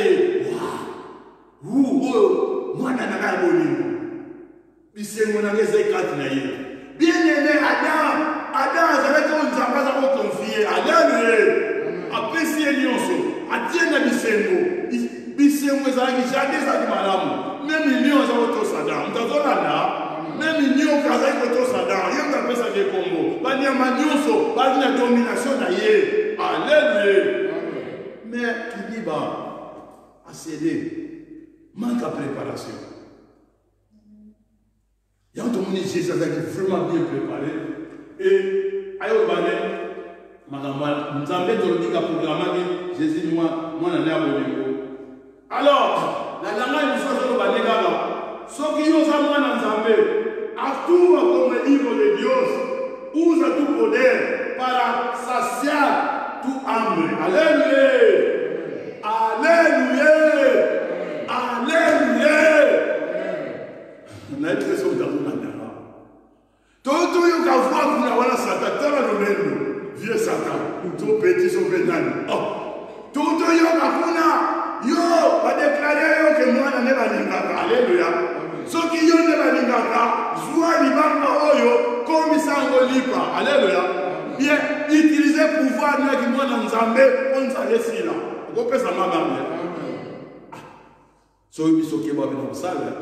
moi, je suis bien aimé, Adam, j'avais confié. Alléluia. Après, si il y a un Bisengo, même il y a un Sadam. Même il y a un Sadam. Il y a un Sadam. Il y a une domination. Alléluia. Mais qui dit à céder, manque à préparation. Il y a un monde Jésus vraiment bien préparé. Et ayo bane, nous avons dit qu'à programmer Jésus moi n'en ai pas. Alors, la langue nous sommes dans le Bane, ceux qui ont amené dans Zambé, à tout comme livre de Dieu, usa tout poder para saciar tout hambre. Alléluia. Alléluia. Alléluia. On a été sur dans le tout le cas voir que nous avons Satan dans le même vieux Satan. Tout petit sur Bénin. Oh. Tout le cas yo va déclarer que moi n'en ai pas. Alléluia. lipa. Alléluia. Bien, utiliser pouvoir qui moi dans Nzambe, on s'allait si là. Vous pouvez ça m'a bien. So il faut que vous dans salle.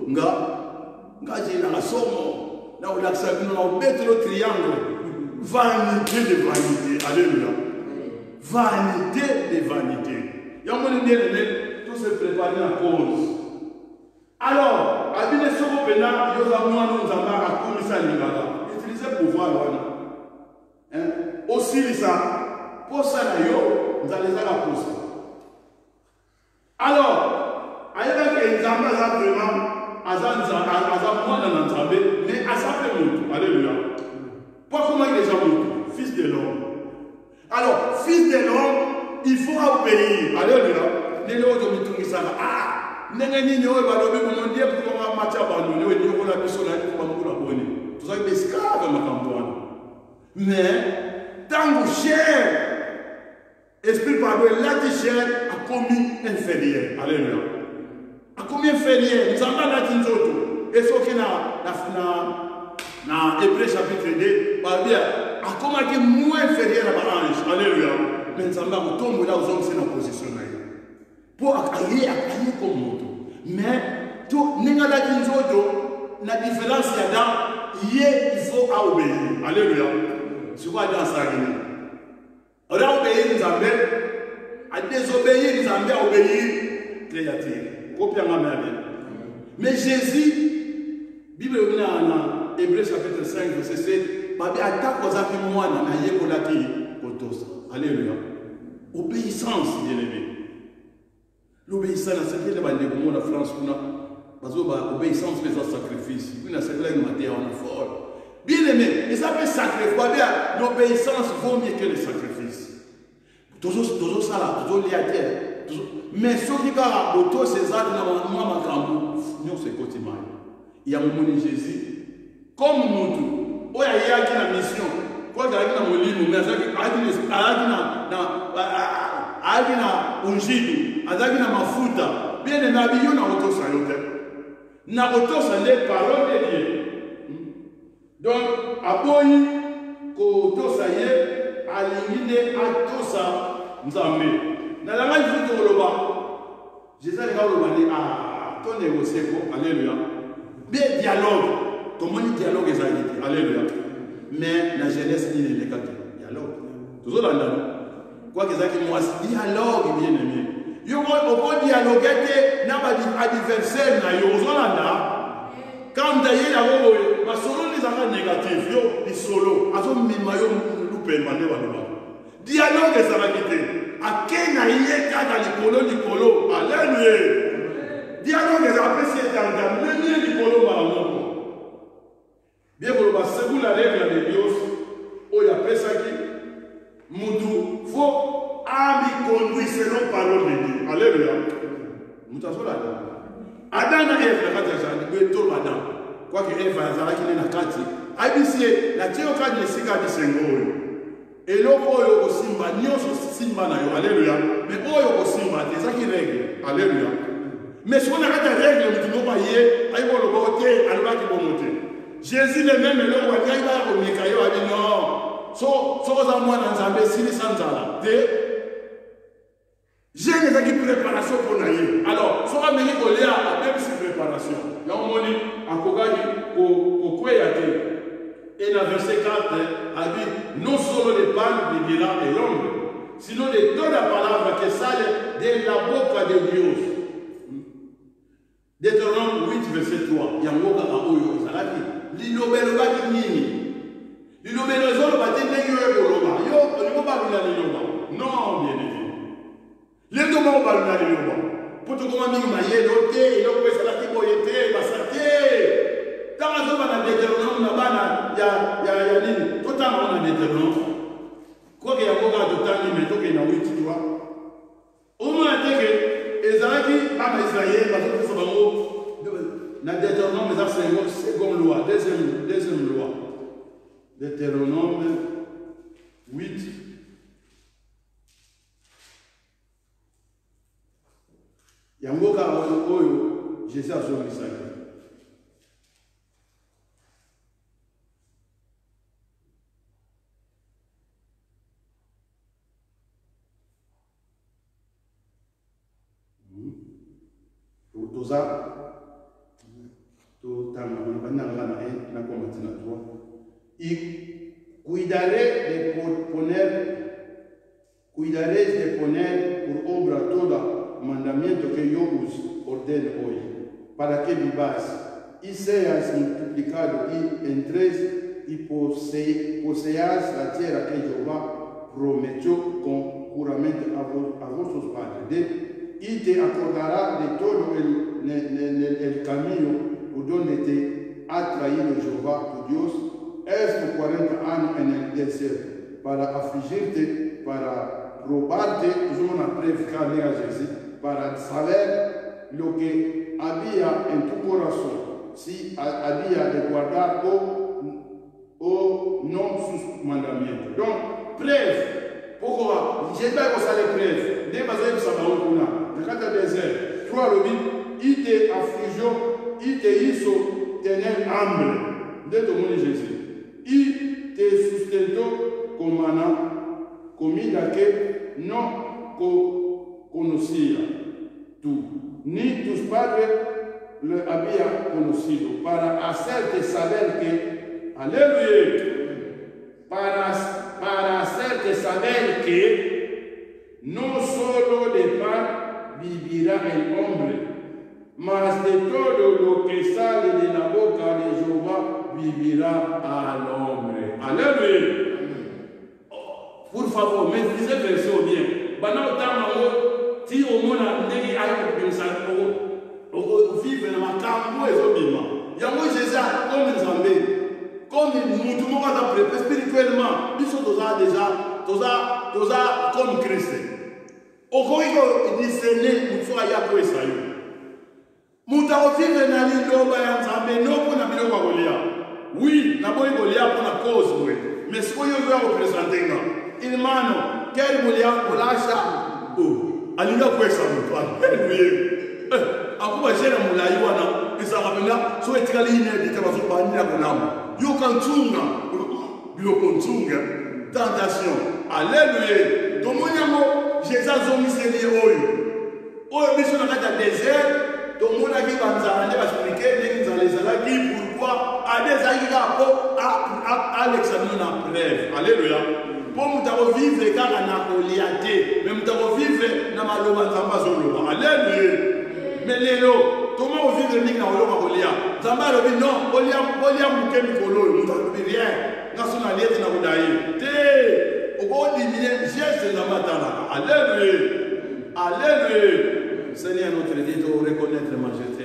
Nga j'ai la somme. Là où l'accès nous on mettre le triangle. Vanité de vanité. Alléluia. Vanité de vanité. Il y a un moment donné, tout se prépare à cause. Alors, à bien sûr, il y a utiliser pouvoir. Aussi, ça, pour ça, nous allons la pousser. Alors, il y a vraiment, mais à ça fait alléluia. Pas comment les gens fils de l'homme. Alors, fils de l'homme, il faut obéir. Alléluia. Les autres, ndenge oyo balobi bomondi ekokoma matya bandoni oyo niokola biso na ekokoma boni tozali besclave makambo wana mais ntango cher esprit pardon elati cher akomi inférieur. Alléluia. Akomi inférieur nzambe alati nzoto esoki na Hébreu chapitre 2 babia akomaki moins inférieur à baange. Alléluia. Mais nzambe akotombola ozongisi na position na ye pour accueillir comme moto. Mais tout n'est pas la différence il faut obéir. Alléluia. C'est quoi dans ça? On a obéi les Zambés, à désobéir les Zambés, à obéir créatif. Mais Jésus, Bible dans Hébreu chapitre 5, verset 7, attaque aux affaires alléluia. Obéissance, bien-aimé. L'obéissance, c'est que les gens de la France, l'obéissance, c'est un sacrifice. Une matière en fort. Bien aimé, et ça fait sacrifice. L'obéissance vaut mieux que le sacrifice. Toujours ça là, toujours lié à terre. Mais ce qui est auto, c'est ça, nous c'est quotidien. Il y a un moment de Jésus, comme nous, il y a une mission. Quoi qu'il y ait un livre, mais il y a unjidu azaki na mafuta bien aimé abiyo na otosa yote na otosa les paroles de Dieu. Donc aboyi ko otosa ye alingine atosa nzambe na la main futo loba Jésus ali ka loba ni to négocier ko. Alléluia. Bien dialogue to moni dialogue ezali. Alléluia. Mais la jeunesse ni le dialogue toujours là. Quoi que ça qui moi dialogue bien aimé. Yo on peut dialoguer na ba adversaire na yo ozolanda. Quand d'ailleurs la wo ba solo les affaires négatives yo di solo azo mima yo lupe mane ba ba. Dialogue ça va quitter. Akena yé kada likolo. Alléluia. Dialogue ça après c'est dans le likolo ba moko. Bien pour ba segula la règle de Dios o ya pesa qui Moutou, faut ami conduire selon parole de Dieu. Alléluia. Moutou là. Adam na Eve na kati ya jardin, to Adam. Quoi que Eve azalaki na kati. Abisie la tio ka de sika de sengoyo. Eloko oyo kosimba nyonso simba na yo. Alléluia. Mais oyo kosimba ezaki règle. Alléluia. Mais ce qu'on a kati règle mutu no ba ye ayi ko lo bote alobaki bomote. Jésus le même le wa ngai ba ko mikayo abi non. So za mwana nzambe sili sanzala de j'ai des préparation pour naïe. Alors so ameni ko lea même si préparation ya omoni akogani ko kweyate. Et dans verset 4 a dit non solo le pain vivirá el hombre sino de toda palabra que sale de la boca de Dios. Deutéronome 8 verset 3 yangoka aoyo zalaki lilobelo baki nini. Lilobelo zolo bati ndenge yo koloba yo olingo balula liloba non bien évidemment les deux mots balula liloba poto koma mingi mayelo te eloko esalaki boye te basate tanga zoba na Deutéronome na bana ya nini totanga na Deutéronome koke yangoka totangi me toke na 8 toi omona teke ezalaki bana Israël bazopesa bango na Deutéronome eza seconde loi deuxième loi. Deutéronome 8. Yangoka oyo Jésus a zongisaki. Y cuidaréis de poner por obra todo mandamiento que yo os ordeno hoy, para que viváis y seas multiplicado y entréis y poseáis la tierra que Jehová prometió con juramento a vuestros padres. Y te acordará de todo el camino por donde te ha traído Jehová tu Dios estos 40 años en el desierto, para afligirte, para probarte, para saber lo que había en tu corazón, si había de guardar o no sus mandamientos. Donc, preuve, pourquoi? Je vais vous aller preuve. Ne pas être ça va au dans le désert. Toi, le but, il te affligió, il te hizo tener hambre de ton nom Jésus. Il te sustentó con maná, comida que no conocía tú, ni tus padres lo habían conocido, para hacerte saber que, aleluya, para hacerte saber que no solo de pan vivirá el hombre, mas de todo lo que sale de la boca de Jehová vivirá al hombre. Aleluya. Por favor, maîtrisez le verset bien. Maintenant, si au moins on vivre dans ma cambo et obéissant. Il y a moi Jésus comme Nzambé, comme nous tout le monde a préparé spirituellement. Ils sont déjà comme Christ. Au quoi il discerne, il faut aller à quoi ça y est. Muta vivre dans l'île ya Nzambé, non pour na biloko ya kolia. Oui, na boyi kolia pour na cause oui. Mais ce que yo représenter nga. Il mano, quel kolia kolasha. Oh, alinga kwesa mutu. Alléluia. Akuba jera mulai wana, isakapenda so etikali ine bitabazo banira konama. Yo kantunga, biloko ntunga, tentation. Alléluia. Tomonyango, Jésus zomiseli oyo. Oyo biso na kata désert. Donc, on a dit que nous allons expliquer pourquoi à des aïeux à l'examen de preuve. Alléluia. Pour nous vivre les cas en acoliaté, mais nous vivre dans ma loma zamba zoloba. Alléluia. Mais les lots, comment on vivre les gens dans loma colia? Zamba lobi non, colia mouké mikolo, nous avons rien. Nationalité na oudaï. Té, au bord du milieu, geste zamba tana. Alléluia. Alléluia. Seigneur notre Dieu, de reconnaître ma majesté.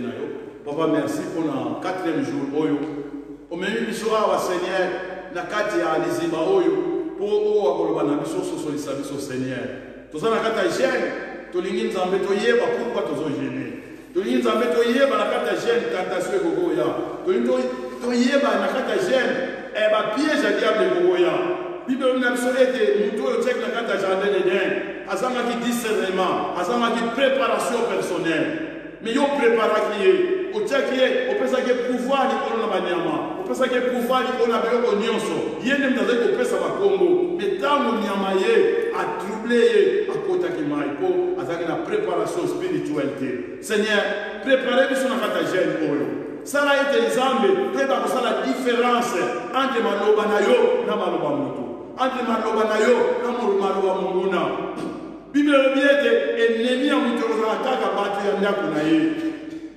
Papa, merci pour le 4e jour. Au milieu du soir, Seigneur, na kati ya liziba oyo, pour oyo na biso sosolisa biso Seigneur. Toza na kati ya gêne, tolingi Nzambe toyeba pourquoi tozo gêner. Tolingi Nzambe toyeba na kati ya gêne tentation ekokoya. Tolingi toyeba na kati ya gêne ba piège ya diable ekokoya. Bible n'a pas été muto yo tek na kati ya jardin d'Éden. Azama qui discernement, azama qui préparation personnelle. Mais yo prépara qui est, au tek qui est, au pesa qui est pouvoir ni kono na banyama, au pesa qui est pouvoir ni kono na biloko nyonso. Yene mtaze ko pesa ba Congo, mais tango nyama ye a troublé ye a kota ki mai po azaki na préparation spiritualité. Seigneur, préparez biso na kati ya jeune oyo. Ça a été Nzambe, peut pas ça la différence entre maloba na yo na maloba moto. Entre maloba na yo na maloba munguna. Bible biete ennemi ya mutoroza ataka batu ya ndako na ye.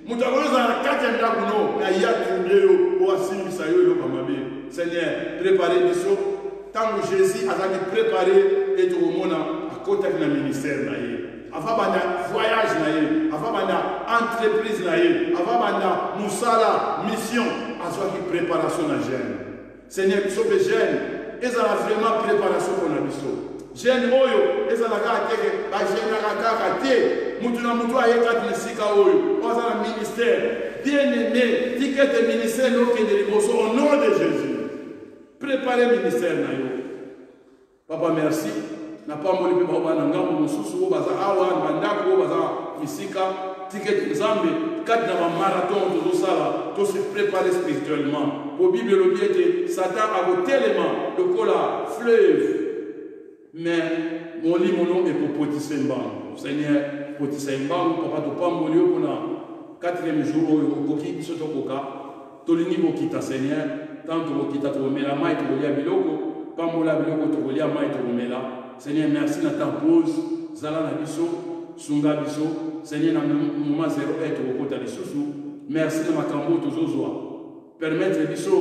Mutoroza kati ya ndako no na ya tumbeo o asimbisa yo yo kamabe. Seigneur, préparez biso tant que Jésus a préparé et tout le monde à côté de ministère na ye. Avant banda voyage na ye, avant banda entreprise na ye, avant banda musala mission, azwa ki préparation na jeune. Seigneur biso be jeune, ezala vraiment préparation pour na biso. Jeune oyo ezala ka teke ba jeune na kaka te, mutu na mutu ayeka tisika oyo, ozala ministère. Bien-aimé, tikete ministère no ke de liboso au nom de Jésus. Préparez ministère na yo. Papa merci. Na pamboli pe ba na ngambo mususu o baza awa bandako o baza misika ticket Nzambe kat na marathon to sala to se préparer spirituellement au Bible le biete Satan a go tellement le cola fleuve mais mon lit mon nom est pour potisser mbango Seigneur potisser mbango papa to pamboli o pona 4e jour au koki biso tokoka tolingi kokita Seigneur tant tokokita tokomela mai tokolia biloko pambola biloko tokolia mai tokomela Seigneur merci na ta pause zala na biso sunga biso Seigneur na moment 0 tokokota lisusu merci na makambo tozozwa permettre biso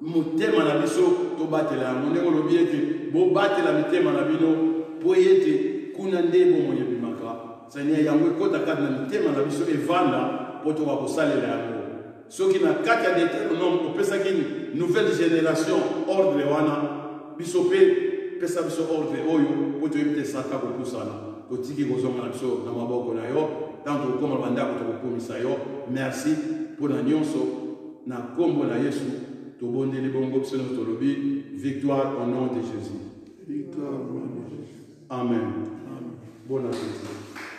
motema na biso tobatela yango ndenge olobi ete bobatela mitema na bino po ete kuna nde bomoi ebimaka Seigneur yango ekota kati na mitema na biso evanda po toka kosalela yango soki na kati ya Deutéronome opesaki nouvelle génération ordre wana biso mpe pesa biso ordre oyo po toyebi te saka kopusana totiki kozonga na biso na maboko na yo tanto okoma bandako tokokomisa yo merci mpona nyonso na kombo na Yesu tobondeli bongo biso nyonso tolobi victoire au nom de Jésus. Victoire au nom de Jésus. Amen. Bon appétit.